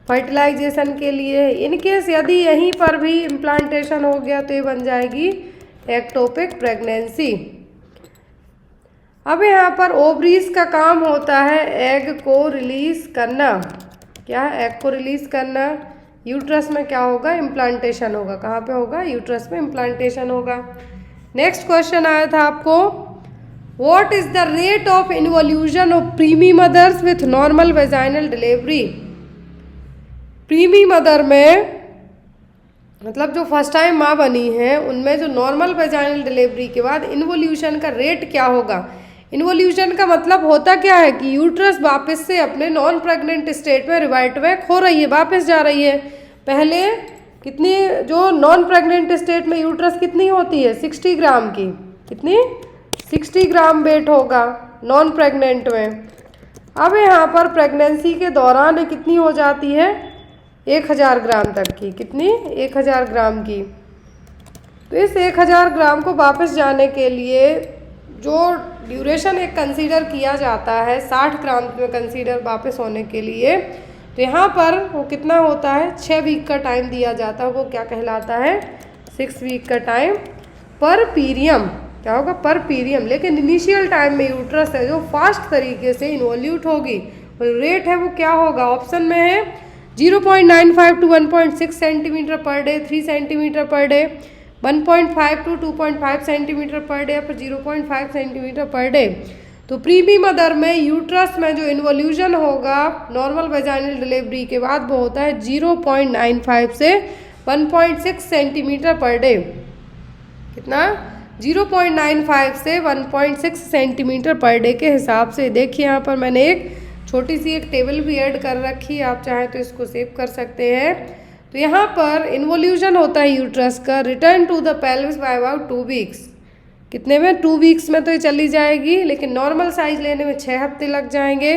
फर्टिलाइजेशन के लिए। इनकेस यदि यहीं पर भी इम्प्लांटेशन हो गया तो ये बन जाएगी एक्टोपिक प्रेगनेंसी। अब यहाँ पर ओवरीज का काम होता है एग को रिलीज करना। क्या है, एग को रिलीज करना। यूट्रस में क्या होगा, इम्प्लांटेशन होगा। कहाँ पे होगा, यूट्रस में इम्प्लांटेशन होगा। नेक्स्ट क्वेश्चन आया था आपको, what is the rate of involution of primi mothers with normal vaginal delivery. Primi mother में मतलब जो फर्स्ट टाइम माँ बनी है उनमें जो नॉर्मल वेजाइनल डिलीवरी के बाद इन्वोल्यूशन का रेट क्या होगा। इन्वोल्यूशन का मतलब होता क्या है कि यूट्रस वापस से अपने नॉन प्रेग्नेंट स्टेट में रिवर्ट बैक हो रही है, वापस जा रही है। पहले कितनी, जो नॉन प्रेग्नेंट स्टेट में यूट्रस कितनी होती है, 60 ग्राम की, कितनी, 60 ग्राम वेट होगा नॉन प्रेग्नेंट में। अब यहाँ पर प्रेगनेंसी के दौरान कितनी हो जाती है, 1000 ग्राम तक की, कितनी, 1000 ग्राम की। तो इस 1000 ग्राम को वापस जाने के लिए जो ड्यूरेशन एक कंसीडर किया जाता है 60 ग्राम में कंसीडर वापस होने के लिए, तो यहाँ पर वो कितना होता है, 6 वीक का टाइम दिया जाता है। वो क्या कहलाता है, 6 वीक का टाइम पर पीरियम। क्या होगा, पर पीरियम। लेकिन इनिशियल टाइम में यूट्रस है जो फास्ट तरीके से इन्वोल्यूट होगी, रेट है वो क्या होगा, ऑप्शन में है 0.95 to 1.6 centimetre per day, 3 centimetre per day, 1.5 to 2.5 centimetre per day, या फिर 0.5 सेंटीमीटर पर डे। तो प्रीमी मदर में यूट्रस में जो इन्वोल्यूशन होगा नॉर्मल वेजाइनल डिलीवरी के बाद वो होता है 0.95 से 1.6 सेंटीमीटर पर डे। कितना, 0.95 से 1.6 सेंटीमीटर पर डे के हिसाब से। देखिए यहाँ पर मैंने एक छोटी सी एक टेबल भी ऐड कर रखी है, आप चाहें तो इसको सेव कर सकते हैं। तो यहाँ पर इन्वोल्यूशन होता है यूट्रस का, return to the pelvis by about 2 weeks. कितने में? 2 वीक्स में तो ये चली जाएगी, लेकिन नॉर्मल साइज लेने में 6 हफ्ते लग जाएंगे।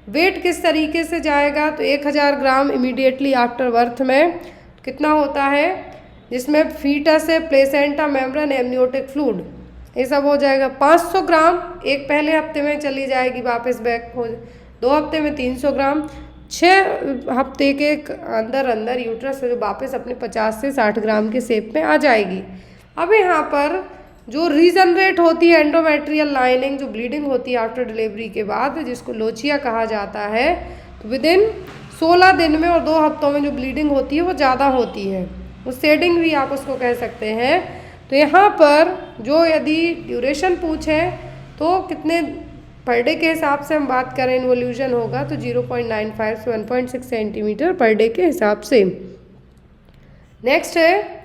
वेट किस तरीके से जाएगा? तो 1000 ग्राम इमीडिएटली आफ्टर बर्थ में कितना होता है, जिसमें फीटस है, प्लेसेंटा, मेम्ब्रेन, एमनियोटिक फ्लूइड, ये सब हो जाएगा। 500 ग्राम एक पहले हफ्ते में चली जाएगी, वापस बैक हो 2 हफ्ते में 300 ग्राम, 6 हफ्ते के अंदर यूट्रस जो वापस अपने 50 से 60 ग्राम के शेप में आ जाएगी। अब यहाँ पर जो रीजनरेट होती है एंडोमेट्रियल लाइनिंग, जो ब्लीडिंग होती है आफ्टर डिलीवरी के बाद, जिसको लोचिया कहा जाता है, तो विदिन 16 दिन में और 2 हफ्तों में जो ब्लीडिंग होती है वो ज़्यादा होती है, वो शेडिंग भी आप उसको कह सकते हैं। तो यहाँ पर जो यदि ड्यूरेशन पूछे तो कितने पर डे के हिसाब से हम बात करें इन्वोल्यूशन होगा तो 0.95 से 1.6 सेंटीमीटर पर डे के हिसाब से। नेक्स्ट है,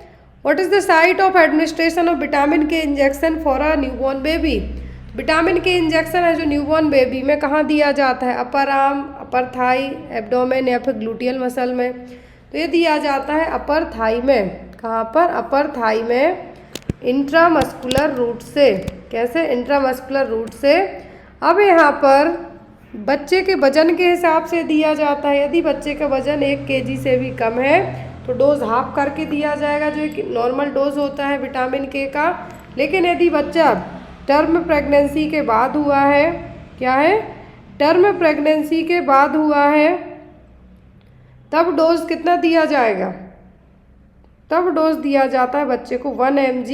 what is the site of administration of vitamin K injection for a newborn baby? Vitamin K injection है जो न्यूबॉर्न बेबी में कहाँ दिया जाता है? Upper arm, upper thigh, abdomen या फिर ग्लूटियल मसल में। तो ये दिया जाता है अपर थाई में। कहाँ पर? अपर थाई में, इंट्रामस्कुलर रूट से। कैसे? इंट्रामस्कुलर रूट से। अब यहाँ पर बच्चे के वजन के हिसाब से दिया जाता है। यदि बच्चे का वजन 1 kg से भी कम है तो डोज हाफ करके दिया जाएगा, जो एक नॉर्मल डोज होता है विटामिन के का। लेकिन यदि बच्चा टर्म प्रेगनेंसी के बाद हुआ है, क्या है? टर्म प्रेगनेंसी के बाद हुआ है, तब डोज कितना दिया जाएगा? तब डोज दिया जाता है बच्चे को 1 mg,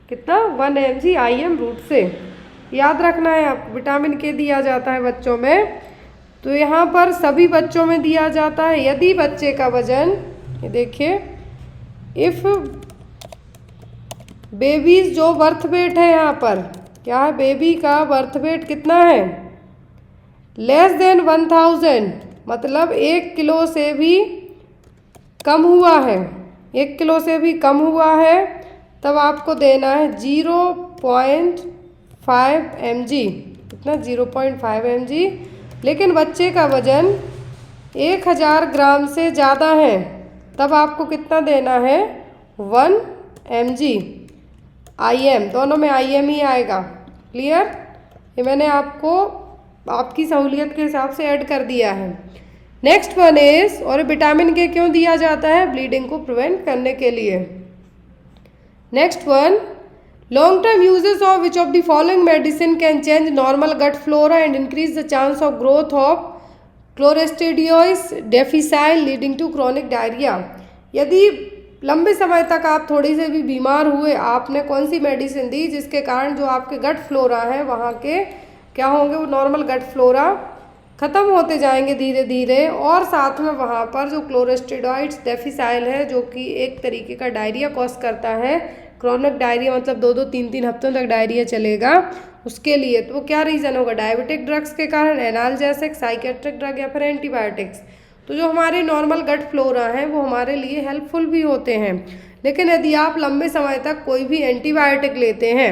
कितना? 1 mg IM रूट से। याद रखना है आपको, विटामिन के दिया जाता है बच्चों में। तो यहाँ पर सभी बच्चों में दिया जाता है। यदि बच्चे का वजन, ये देखिए, इफ़ बेबीज जो बर्थ वेट है, यहाँ पर क्या है? बेबी का बर्थ वेट कितना है? लेस देन 1000, मतलब 1 किलो से भी कम हुआ है, 1 किलो से भी कम हुआ है, तब आपको देना है 0.5 mg। कितना? 0.5 mg। लेकिन बच्चे का वजन 1000 ग्राम से ज़्यादा है, तब आपको कितना देना है? 1 mg IM, दोनों में IM ही आएगा। क्लियर? ये मैंने आपको आपकी सहूलियत के हिसाब से ऐड कर दिया है। नेक्स्ट वन इज, और विटामिन के क्यों दिया जाता है? ब्लीडिंग को प्रिवेंट करने के लिए। Next one, long term uses of which of the following medicine can change normal gut flora and increase the chance of growth of Clostridioides difficile leading to chronic diarrhoea. यदि लंबे समय तक आप थोड़ी से भी बीमार हुए, आपने कौन सी मेडिसिन दी जिसके कारण जो आपके गट फ्लोरा है वहाँ के क्या होंगे? वो नॉर्मल गट फ्लोरा ख़त्म होते जाएंगे धीरे धीरे, और साथ में वहाँ पर जो क्लोरेस्टिडॉइड्स डेफिसाइल है, जो कि एक तरीके का डायरिया कॉज करता है, क्रॉनिक डायरिया, मतलब 2-2, 3-3 हफ्तों तक डायरिया चलेगा, उसके लिए तो वो क्या रीज़न होगा? डायबिटिक ड्रग्स के कारण, एनाल्जेसिक, साइकेट्रिक ड्रग या फिर एंटीबायोटिक्स। तो जो हमारे नॉर्मल गट फ्लोरा हैं वो हमारे लिए हेल्पफुल भी होते हैं। लेकिन यदि आप लंबे समय तक कोई भी एंटीबायोटिक लेते हैं,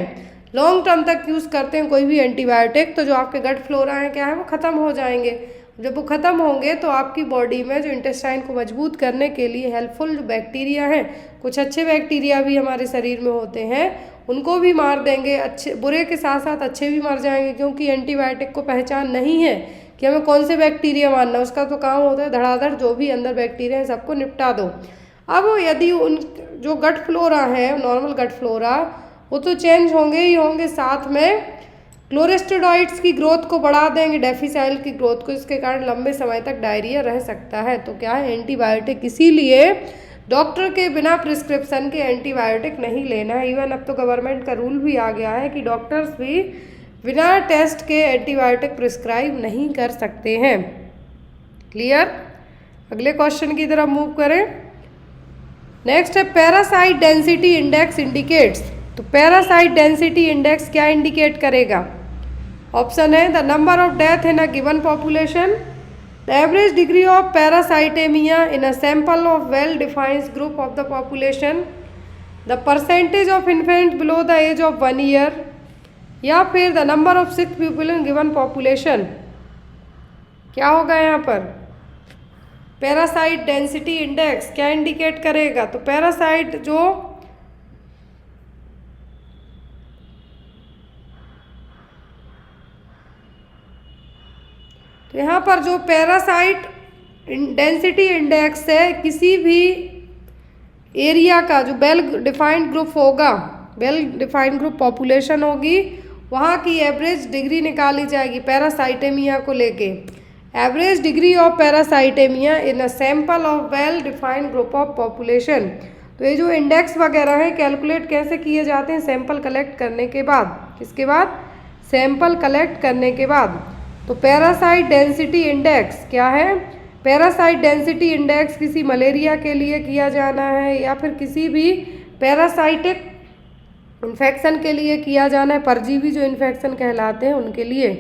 लॉन्ग टर्म तक यूज़ करते हैं कोई भी एंटीबायोटिक, तो जो आपके गट फ्लोरा हैं क्या है? वो ख़त्म हो जाएंगे। जब वो ख़त्म होंगे तो आपकी बॉडी में जो इंटेस्टाइन को मजबूत करने के लिए हेल्पफुल जो बैक्टीरिया हैं, कुछ अच्छे बैक्टीरिया भी हमारे शरीर में होते हैं, उनको भी मार देंगे। अच्छे बुरे के साथ साथ अच्छे भी मर जाएंगे, क्योंकि एंटीबायोटिक को पहचान नहीं है कि हमें कौन से बैक्टीरिया मारना। उसका तो काम होता है धड़ाधड़ जो भी अंदर बैक्टीरिया हैं सबको निपटा दो। अब यदि उन जो गट फ्लोरा है, नॉर्मल गट फ्लोरा, वो तो चेंज होंगे ही होंगे, साथ में क्लोरेस्टिडॉइड्स की ग्रोथ को बढ़ा देंगे, डेफिसाइल की ग्रोथ को, इसके कारण लंबे समय तक डायरिया रह सकता है। तो क्या है? एंटीबायोटिक। इसीलिए डॉक्टर के बिना प्रिस्क्रिप्शन के एंटीबायोटिक नहीं लेना है। इवन अब तो गवर्नमेंट का रूल भी आ गया है कि डॉक्टर्स भी बिना टेस्ट के एंटीबायोटिक प्रिस्क्राइब नहीं कर सकते हैं। क्लियर? अगले क्वेश्चन की तरफ मूव करें। नेक्स्ट है, पैरासाइट डेंसिटी इंडेक्स इंडिकेट्स। तो पैरासाइट डेंसिटी इंडेक्स क्या इंडिकेट करेगा? ऑप्शन है, the number of death in a given population, the average degree of parasitaemia in a sample of well defined group of the population, the percentage of infant below the age of 1 year, या फिर the number of sick people in given population. क्या होगा यहाँ पर? Parasite density index क्या indicate करेगा? तो parasite जो तो यहाँ पर जो पैरासाइट डेंसिटी इंडेक्स है किसी भी एरिया का जो वेल डिफाइंड ग्रुप होगा, वेल डिफाइंड ग्रुप पॉपुलेशन होगी, वहाँ की एवरेज डिग्री निकाली जाएगी पैरासाइटेमिया को लेके। Average degree of parasitaemia in a sample of well defined group of population. तो ये जो इंडेक्स वगैरह है कैलकुलेट कैसे किए जाते हैं? सैंपल कलेक्ट करने के बाद। किसके बाद? सैंपल कलेक्ट करने के बाद। तो पैरासाइट डेंसिटी इंडेक्स क्या है? पैरासाइट डेंसिटी इंडेक्स किसी मलेरिया के लिए किया जाना है या फिर किसी भी पैरासाइटिक इन्फेक्शन के लिए किया जाना है, परजीवी जो इन्फेक्शन कहलाते हैं उनके लिए।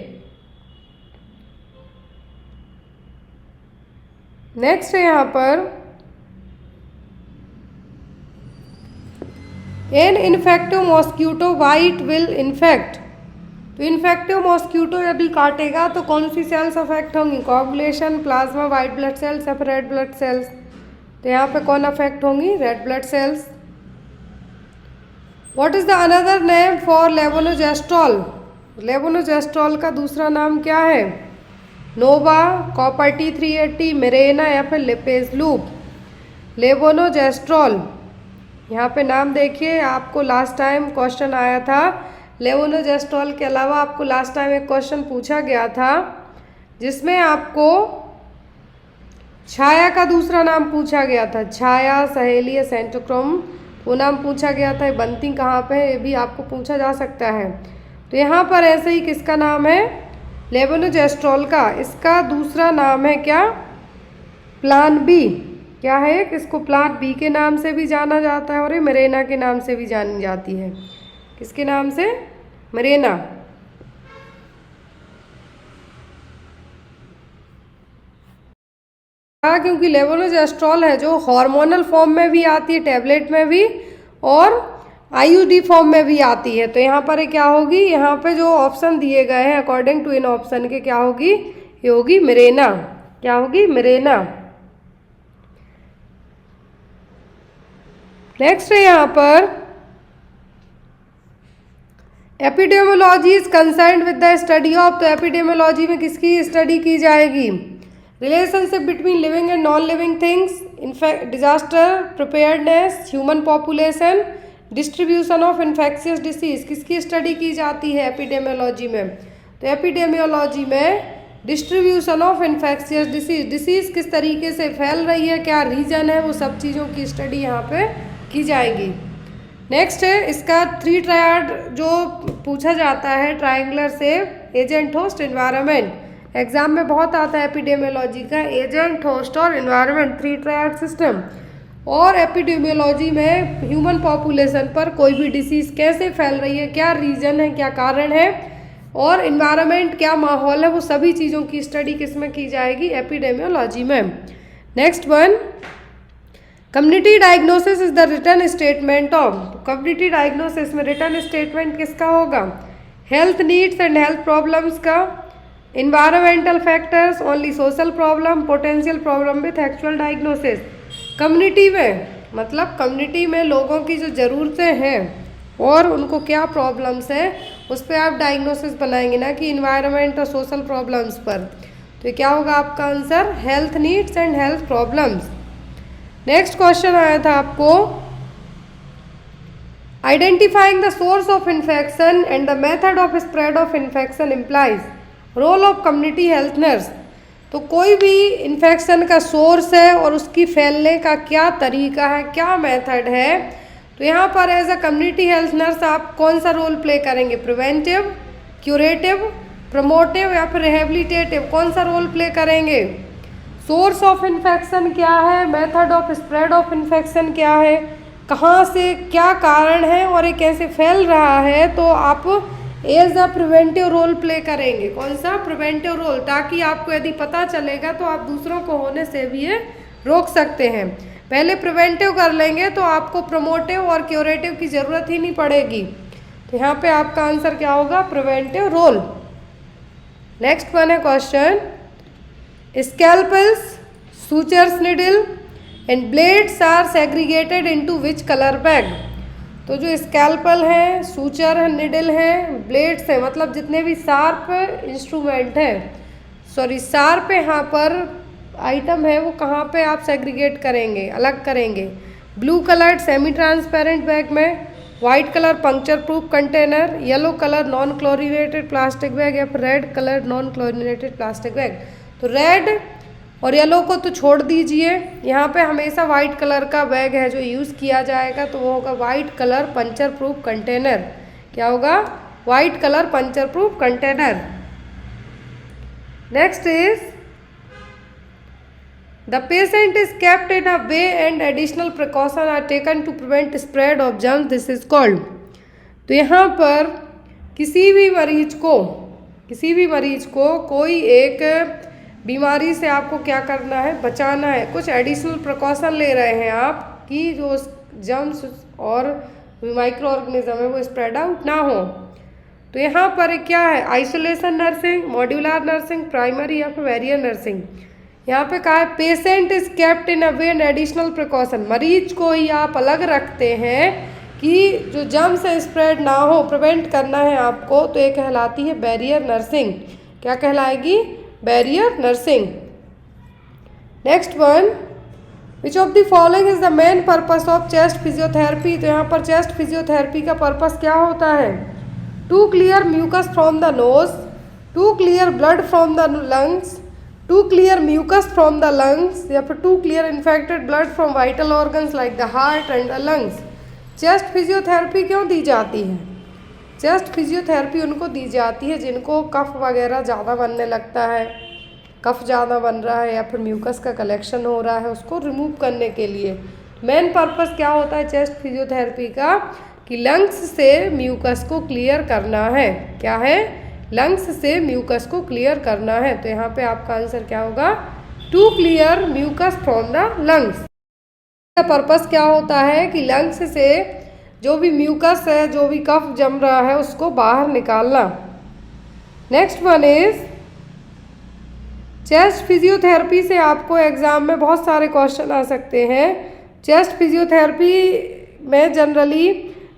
नेक्स्ट है यहाँ पर an infective mosquito bite will infect. तो इन्फेक्टिव मॉस्क्यूटो यदि काटेगा तो कौन सी सेल्स अफेक्ट होंगी? Coagulation, plasma, white blood cells या फिर रेड ब्लड सेल्स? तो यहाँ पे कौन अफेक्ट होंगी? Red blood cells. What is the another name for levonorgestrel? Levonorgestrel का दूसरा नाम क्या है? नोवा, कॉपर T380, मिरेना या फिर लिपेज लूप। लेवोनोजेस्ट्रॉल यहाँ पे नाम देखिए, आपको लास्ट टाइम क्वेश्चन आया था लेवोनोजेस्ट्रॉल के अलावा आपको लास्ट टाइम एक क्वेश्चन पूछा गया था जिसमें आपको छाया का दूसरा नाम पूछा गया था। छाया, सहेली, सेंटोक्रोम वो नाम पूछा गया था। बनती कहाँ पे है ये भी आपको पूछा जा सकता है। तो यहाँ पर ऐसे ही किसका नाम है? लेवोनोजेस्ट्रॉल का। इसका दूसरा नाम है क्या? Plan B. क्या है? किसको प्लान बी के नाम से भी जाना जाता है और ये मिरेना के नाम से भी जानी जाती है। किसके नाम से? मिरेना। हाँ, क्योंकि लेवोनोजेस्ट्रॉल है जो हार्मोनल फॉर्म में भी आती है, टैबलेट में भी, और आईयूडी फॉर्म में भी आती है। तो यहाँ पर क्या होगी? यहाँ पे जो ऑप्शन दिए गए हैं अकॉर्डिंग टू इन ऑप्शन के क्या होगी? ये होगी मिरेना। क्या होगी? मिरेना। नेक्स्ट है यहाँ पर epidemiology is concerned with the study of. तो एपिडेमियोलॉजी में किसकी स्टडी की जाएगी? Relationship between living and non living things, infect, disaster preparedness, human population, distribution of infectious disease. किसकी स्टडी की जाती है एपिडेमियोलॉजी में? तो एपिडेमियोलॉजी में distribution of infectious disease, disease किस तरीके से फैल रही है, क्या रीजन है, वो सब चीज़ों की स्टडी यहाँ पे की जाएगी। नेक्स्ट है इसका 3 ट्रायड जो पूछा जाता है ट्रायंगुलर से, एजेंट, होस्ट, एनवायरनमेंट। एग्जाम में बहुत आता है एपिडेमियोलॉजी का, एजेंट, होस्ट और एनवायरनमेंट, 3 ट्रायड सिस्टम। और एपिडेमियोलॉजी में ह्यूमन पॉपुलेशन पर कोई भी डिसीज़ कैसे फैल रही है, क्या रीजन है, क्या कारण है, और इन्वायरमेंट क्या माहौल है, वो सभी चीज़ों की स्टडी किस में की जाएगी? एपिडेमियोलॉजी में। Next one, community diagnosis is the written statement of. Community diagnosis में रिटन स्टेटमेंट किसका होगा? Health needs and health problems का, environmental factors, only social problem, potential problem with actual diagnosis. Community में मतलब कम्युनिटी में लोगों की जो ज़रूरतें हैं और उनको क्या प्रॉब्लम्स हैं उस पर आप डायग्नोसिस बनाएंगे, ना कि इन्वायरमेंट और सोशल प्रॉब्लम्स पर। तो क्या होगा आपका answer? Health needs and health problems. Next question आया था आपको, identifying the source of infection and the method of spread of infection implies role of community health nurse. तो कोई भी इन्फेक्शन का सोर्स है और उसकी फैलने का क्या तरीका है, क्या मेथड है। तो यहाँ पर as a community health nurse आप कौन सा रोल प्ले करेंगे? प्रिवेंटिव, क्यूरेटिव, प्रमोटिव या फिर रिहेबिलिटेटिव, कौन सा रोल प्ले करेंगे? सोर्स ऑफ इन्फेक्शन क्या है, method of spread of infection क्या है, कहाँ से क्या कारण है और ये कैसे फैल रहा है, तो आप as a preventive role play करेंगे। कौन सा? प्रिवेंटिव रोल, ताकि आपको यदि पता चलेगा तो आप दूसरों को होने से भी ये रोक सकते हैं। पहले प्रिवेंटिव कर लेंगे तो आपको प्रमोटिव और क्यूरेटिव की ज़रूरत ही नहीं पड़ेगी। तो यहाँ पे आपका आंसर क्या होगा? Preventive role. नेक्स्ट वन है question, scalpels sutures needle and blades are segregated into which color bag? तो जो स्कैल्पल है, सूचर है, निडल है, ब्लेड्स है, मतलब जितने भी शार्प इंस्ट्रूमेंट है, सॉरी शार्प यहाँ पर आइटम है, वो कहाँ पे आप सेग्रीगेट करेंगे, अलग करेंगे? Blue coloured semi transparent bag में, white colour puncture proof container, yellow colour non chlorinated plastic bag या फिर red colour non chlorinated plastic bag. तो रेड और येलो को तो छोड़ दीजिए, यहाँ पे हमेशा वाइट कलर का बैग है जो यूज़ किया जाएगा, तो वो होगा white colour puncture proof container. क्या होगा? White colour puncture proof container. Next is the patient is kept in a way and additional precaution are taken to prevent spread of germs, this is called. तो यहाँ पर किसी भी मरीज को कोई एक बीमारी से आपको क्या करना है? बचाना है। कुछ एडिशनल प्रिकॉशन ले रहे हैं आप कि जो जर्म्स और माइक्रो ऑर्गेनिज्म है वो स्प्रेड आउट ना हो। तो यहाँ पर क्या है? Isolation nursing, modular nursing, primary या फिर वेरियर नर्सिंग। यहाँ पे कहा है patient is kept in a way and additional precaution, मरीज को ही आप अलग रखते हैं कि जो जर्म से स्प्रेड ना हो, प्रिवेंट करना है आपको, तो ये कहलाती है बैरियर नर्सिंग। क्या कहलाएगी? Barrier nursing. Next one, which of the following is the main purpose of chest physiotherapy? तो यहाँ पर चेस्ट फिजियोथेरेपी का पर्पस क्या होता है? To clear mucus from the nose, to clear blood from the lungs, to clear mucus from the lungs या फिर to clear infected blood from vital organs like the heart and the lungs. Chest physiotherapy क्यों दी जाती है? Chest physiotherapy उनको दी जाती है जिनको कफ वगैरह ज़्यादा बनने लगता है, कफ ज़्यादा बन रहा है या फिर म्यूकस का कलेक्शन हो रहा है, उसको रिमूव करने के लिए। मेन पर्पस क्या होता है चेस्ट फिजियोथेरेपी का? कि लंग्स से म्यूकस को क्लियर करना है। क्या है? लंग्स से म्यूकस को क्लियर करना है। तो यहाँ पे आपका आंसर क्या होगा? To clear mucus from the lungs. का पर्पस क्या होता है? कि लंग्स से जो भी म्यूकस है, जो भी कफ जम रहा है, उसको बाहर निकालना। Next one is chest physiotherapy से आपको एग्जाम में बहुत सारे क्वेश्चन आ सकते हैं। चेस्ट फिजियोथेरेपी में जनरली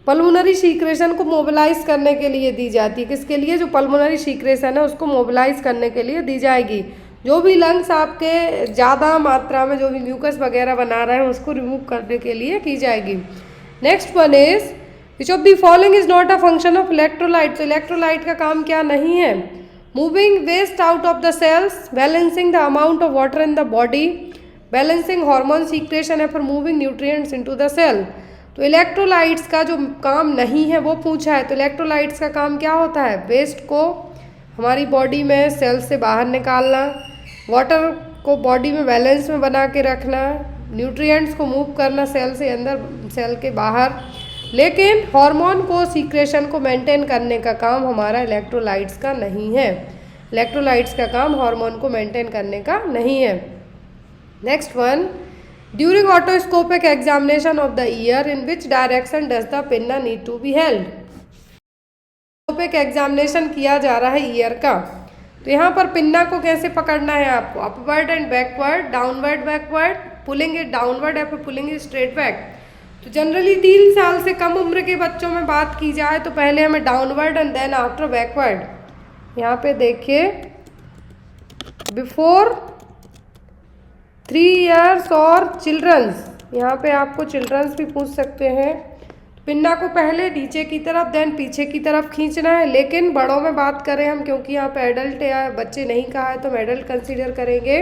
पल्मोनरी सीक्रेशन को मोबिलाइज करने के लिए दी जाती है। किसके लिए? जो पल्मोनरी सीक्रेशन है उसको मोबिलाइज करने के लिए दी जाएगी। जो भी लंग्स आपके ज़्यादा मात्रा में जो भी म्यूकस वगैरह बना रहे हैं उसको रिमूव करने के लिए की जाएगी। Next one is which of the following is not a function of electrolyte? तो इलेक्ट्रोलाइट का काम क्या नहीं है? Moving waste out of the cells, balancing the amount of water in the body, balancing hormone secretion या फिर moving nutrients into the cell. तो electrolytes का जो काम नहीं है वो पूछा है। तो इलेक्ट्रोलाइट्स का काम क्या होता है? वेस्ट को हमारी बॉडी में सेल से बाहर निकालना, वाटर को बॉडी में बैलेंस में बना के रखना, न्यूट्रिएंट्स को मूव करना सेल से अंदर, सेल के बाहर। लेकिन हार्मोन को सीक्रेशन को मेंटेन करने का काम हमारा इलेक्ट्रोलाइट्स का नहीं है। इलेक्ट्रोलाइट्स का काम हार्मोन को मेंटेन करने का नहीं है। Next one, during otoscopic examination of the ear in which direction does the pinna need to be held? Otoscopic examination किया जा रहा है ईयर का, तो यहाँ पर पिन्ना को कैसे पकड़ना है आपको? Upward and backward, downward backward, pulling it downward या फिर पुलिंग इट स्ट्रेट बैक। तो जनरली 3 साल से कम उम्र के बच्चों में बात की जाए तो पहले हमें downward and then after backward. यहाँ पे देखिए बिफोर 3 इयर्स और चिल्ड्रंस, यहाँ पे आपको चिल्ड्रंस भी पूछ सकते हैं। पिन्ना को पहले नीचे की तरफ देन पीछे की तरफ खींचना है। लेकिन बड़ों में बात करें हम, क्योंकि यहाँ पे एडल्ट या बच्चे नहीं कहा है तो हम एडल्ट कंसीडर करेंगे,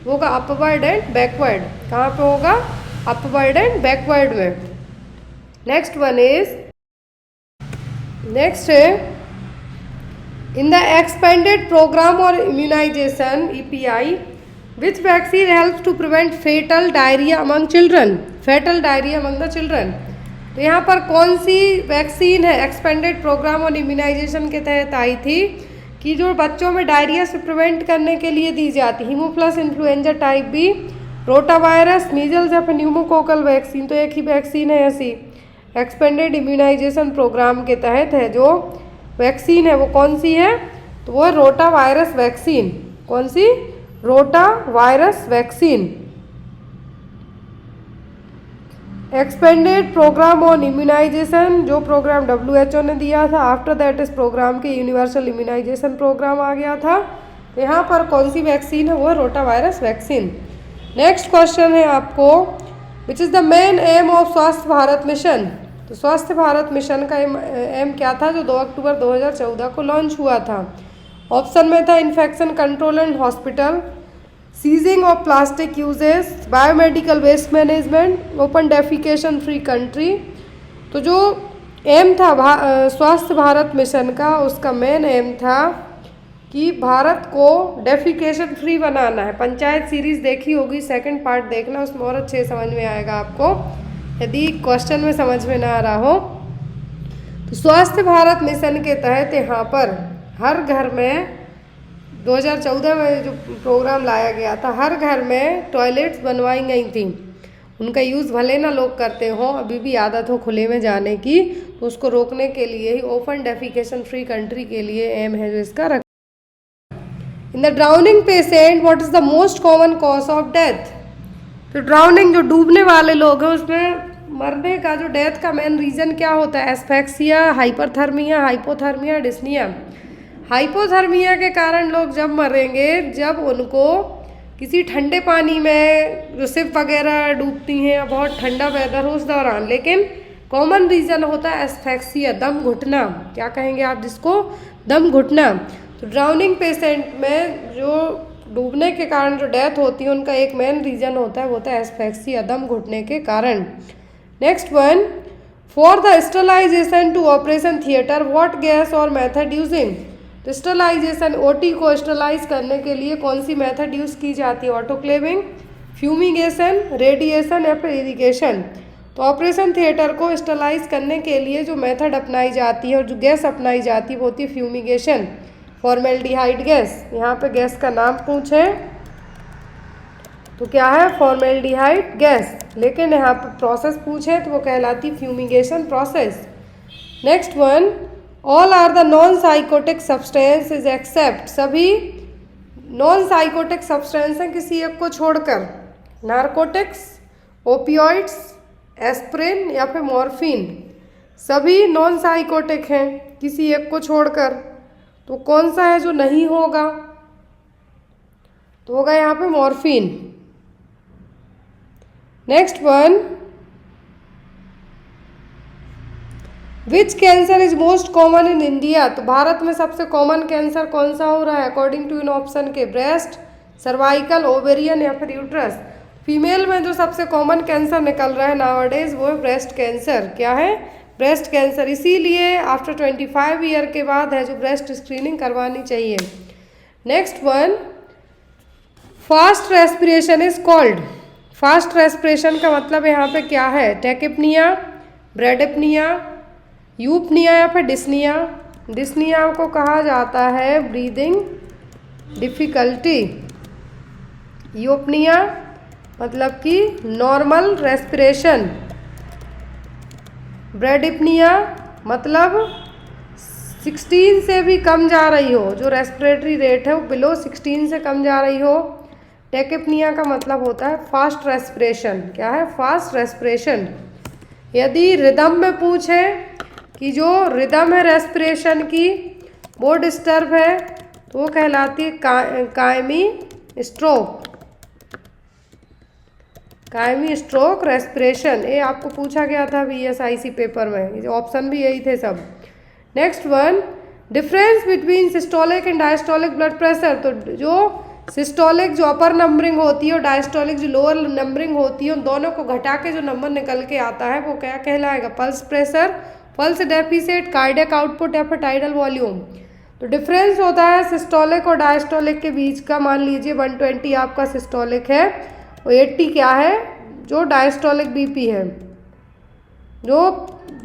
वो होगा अपवर्ड एंड बैकवर्ड। कहाँ पे होगा? अपवर्ड एंड बैकवर्ड में। नेक्स्ट वन इज, नेक्स्ट है इन द एक्सपेंडेड प्रोग्राम और immunisation EPI which vaccine helps to prevent fatal diarrhoea among children? Fatal diarrhoea among the children. तो यहाँ पर कौन सी वैक्सीन है एक्सपेंडेड प्रोग्राम और इम्यूनाइजेशन के तहत आई थी कि जो बच्चों में डायरिया से प्रिवेंट करने के लिए दी जाती? Haemophilus influenza type B, rotavirus, measles या फिर न्यूमोकोकल वैक्सीन। तो एक ही वैक्सीन है ऐसी एक्सपेंडेड इम्यूनाइजेशन प्रोग्राम के तहत है। जो वैक्सीन है वो कौन सी है? तो वो है रोटावायरस वैक्सीन। कौन सी? Rotavirus vaccine. Expanded programme on immunization, जो प्रोग्राम WHO ने दिया था। आफ्टर दैट इस प्रोग्राम के यूनिवर्सल इम्यूनाइजेशन प्रोग्राम आ गया था। तो यहाँ पर कौन सी वैक्सीन है, वो है rota virus vaccine. Next question है आपको, which is the main M of स्वास्थ्य भारत मिशन। तो स्वास्थ्य भारत मिशन का एम क्या था, जो 2 अक्टूबर 2014 को लॉन्च हुआ था। ऑप्शन में था infection control and hospital, seizing of plastic uses, biomedical waste management, open defecation free country. तो जो एम था स्वास्थ्य भारत मिशन का, उसका मेन एम था कि भारत को डेफिकेशन फ्री बनाना है। पंचायत सीरीज देखी होगी, सेकंड पार्ट देखना, उसमें और अच्छे समझ में आएगा आपको, यदि क्वेश्चन में समझ में ना आ रहा हो। तो स्वास्थ्य भारत मिशन के तहत यहाँ पर हर घर में 2014 में जो प्रोग्राम लाया गया था, हर घर में टॉयलेट्स बनवाई गई थी। उनका यूज़ भले ना लोग करते हों, अभी भी आदत हो खुले में जाने की, तो उसको रोकने के लिए ही ओपन डेफिकेशन फ्री कंट्री के लिए एम है जो इसका रखा। In the drowning patient what is the most common cause of death. तो ड्राउनिंग, जो डूबने वाले लोग हैं, उसमें मरने का जो डेथ का मेन रीज़न क्या होता है, asphyxia, hyperthermia, hypothermia, dyspnoea. Hypothermia के कारण लोग जब मरेंगे, जब उनको किसी ठंडे पानी में, जो शिप वगैरह डूबती हैं या बहुत ठंडा वेदर हो उस दौरान। लेकिन कॉमन रीज़न होता है एस्फेक्सिया, दम घुटना, क्या कहेंगे आप जिसको, दम घुटना। तो ड्राउनिंग पेशेंट में जो डूबने के कारण जो डेथ होती है, उनका एक मेन रीज़न होता है, वो होता है एस्फेक्सिया, दम घुटने के कारण। Next one, for the sterilisation to operation theatre what gas और मेथड यूजिंग। तो स्टरलाइजेशन, ओटी को स्टरलाइज करने के लिए कौन सी मेथड यूज़ की जाती है, ऑटोक्लेविंग, फ्यूमिगेशन, रेडिएशन या फिर इरिगेशन। तो ऑपरेशन थिएटर को स्टरलाइज करने के लिए जो मेथड अपनाई जाती है और जो गैस अपनाई जाती है वो होती है फ्यूमिगेशन, फॉर्मेल्डिहाइड गैस। यहाँ पे गैस का नाम पूछे तो क्या है, फॉर्मेल्डिहाइड गैस। लेकिन यहाँ पे प्रोसेस पूछे तो वो कहलाती fumigation process. Next one, all are the non psychotic substances except, सभी नॉन साइकोटिक सब्सटेंस हैं किसी एक को छोड़कर, नारकोटिक्स, ओपियोइड्स, एस्प्रिन या फिर मॉर्फिन। सभी नॉन साइकोटिक हैं किसी एक को छोड़कर, तो कौन सा है जो नहीं होगा, तो होगा यहाँ पे morphine. Next one, which cancer is most common in India. तो भारत में सबसे कॉमन कैंसर कौन सा हो रहा है अकॉर्डिंग टू इन ऑप्शन के, ब्रेस्ट, सर्वाइकल, ओवेरियन या फिर यूट्रस। फीमेल में जो सबसे कॉमन कैंसर निकल रहा है नाउअडेज, वो है ब्रेस्ट कैंसर। क्या है, ब्रेस्ट कैंसर। इसीलिए आफ्टर 25 ईयर के बाद है जो ब्रेस्ट स्क्रीनिंग करवानी चाहिए। Next one, fast respiration is called. Fast respiration का मतलब यहाँ पे क्या है, टेकिपनिया, ब्रेडिपनिया, यूपनिया या फिर डिस्निया। डिस्निया को कहा जाता है ब्रीदिंग डिफ़िकल्टी। यूपनिया मतलब कि नॉर्मल रेस्पिरेशन। ब्रेडिपनिया मतलब 16 से भी कम जा रही हो, जो रेस्पिरेटरी रेट है वो बिलो 16 से कम जा रही हो। टेकिपनिया का मतलब होता है फास्ट रेस्पिरेशन। क्या है, फास्ट रेस्पिरेशन। यदि रिदम में पूछे कि जो रिदम है रेस्पिरेशन की वो डिस्टर्ब है, तो वो कहलाती है कायमी स्ट्रोक। कायमी स्ट्रोक रेस्पिरेशन, ये आपको पूछा गया था VSIC पेपर में, ऑप्शन भी यही थे सब। Next one, difference between systolic and diastolic blood pressure. तो जो सिस्टोलिक जो अपर नंबरिंग होती है और डायस्टोलिक जो लोअर नंबरिंग होती है, उन दोनों को घटा के जो नंबर निकल के आता है वो क्या कहलाएगा, pulse pressure, pulse deficit, cardiac output या फिर टाइडल वॉल्यूम। तो डिफरेंस होता है सिस्टोलिक और डायस्टोलिक के बीच का। मान लीजिए 120 आपका सिस्टोलिक है और 80 क्या है, जो डायस्टोलिक BP है। जो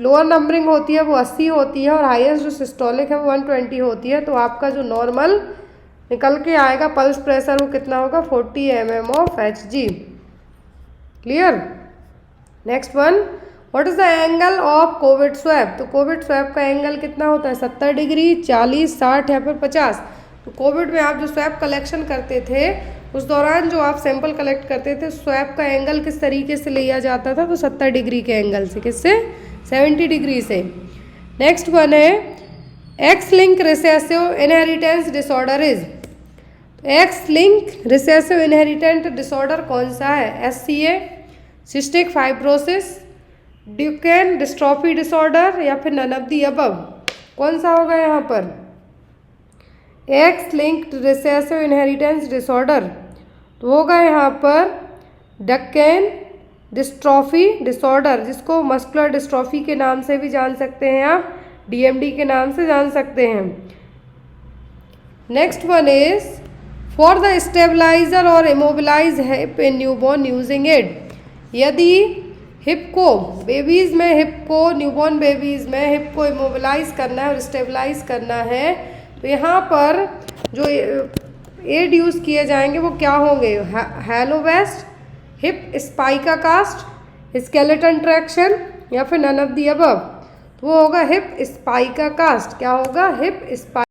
लोअर नंबरिंग होती है वो 80 होती है और हाईएस्ट जो सिस्टोलिक है वो 120 होती है। तो आपका जो नॉर्मल निकल के आएगा पल्स प्रेशर वो कितना होगा, 40 mm of Hg। Clear. Next one, what is the angle of Covid swap. तो कोविड स्वैप का एंगल कितना होता है, 70 डिग्री, 40, 60 या फिर 50। तो कोविड में आप जो स्वैप कलेक्शन करते थे उस दौरान जो आप सैंपल कलेक्ट करते थे, स्वैप का एंगल किस तरीके से लिया जाता था, तो 70 डिग्री के एंगल से, किससे, 70 डिग्री से। नेक्स्ट वन है x link recessive inheritance disorder is, x link recessive inherent disorder कौन सा है, SCA, cystic fibrosis, Duquesne dystrophy disorder, या फिर नन ऑफ द अबव, कौन सा होगा यहाँ पर, x linked recessive inheritance disorder, तो होगा यहाँ पर डक्केन डिस्ट्रॉफी डिसऑर्डर, जिसको मस्कुलर डिस्ट्रॉफी के नाम से भी जान सकते हैं आप, DMD के नाम से जान सकते हैं। Next one is for the stabilizer और immobilize hip in newborn using it, यदि हिप को बेबीज़ में, हिप को न्यूबॉर्न बेबीज़ में हिप को इमोबिलाइज करना है और स्टेबलाइज करना है, तो यहाँ पर जो एड यूज़ किए जाएंगे वो क्या होंगे, halo vest, hip spica cast, skeleton traction, या फिर नन ऑफ द अबव, तो वो होगा हिप स्पाइका कास्ट। क्या होगा, हिप स्पाइका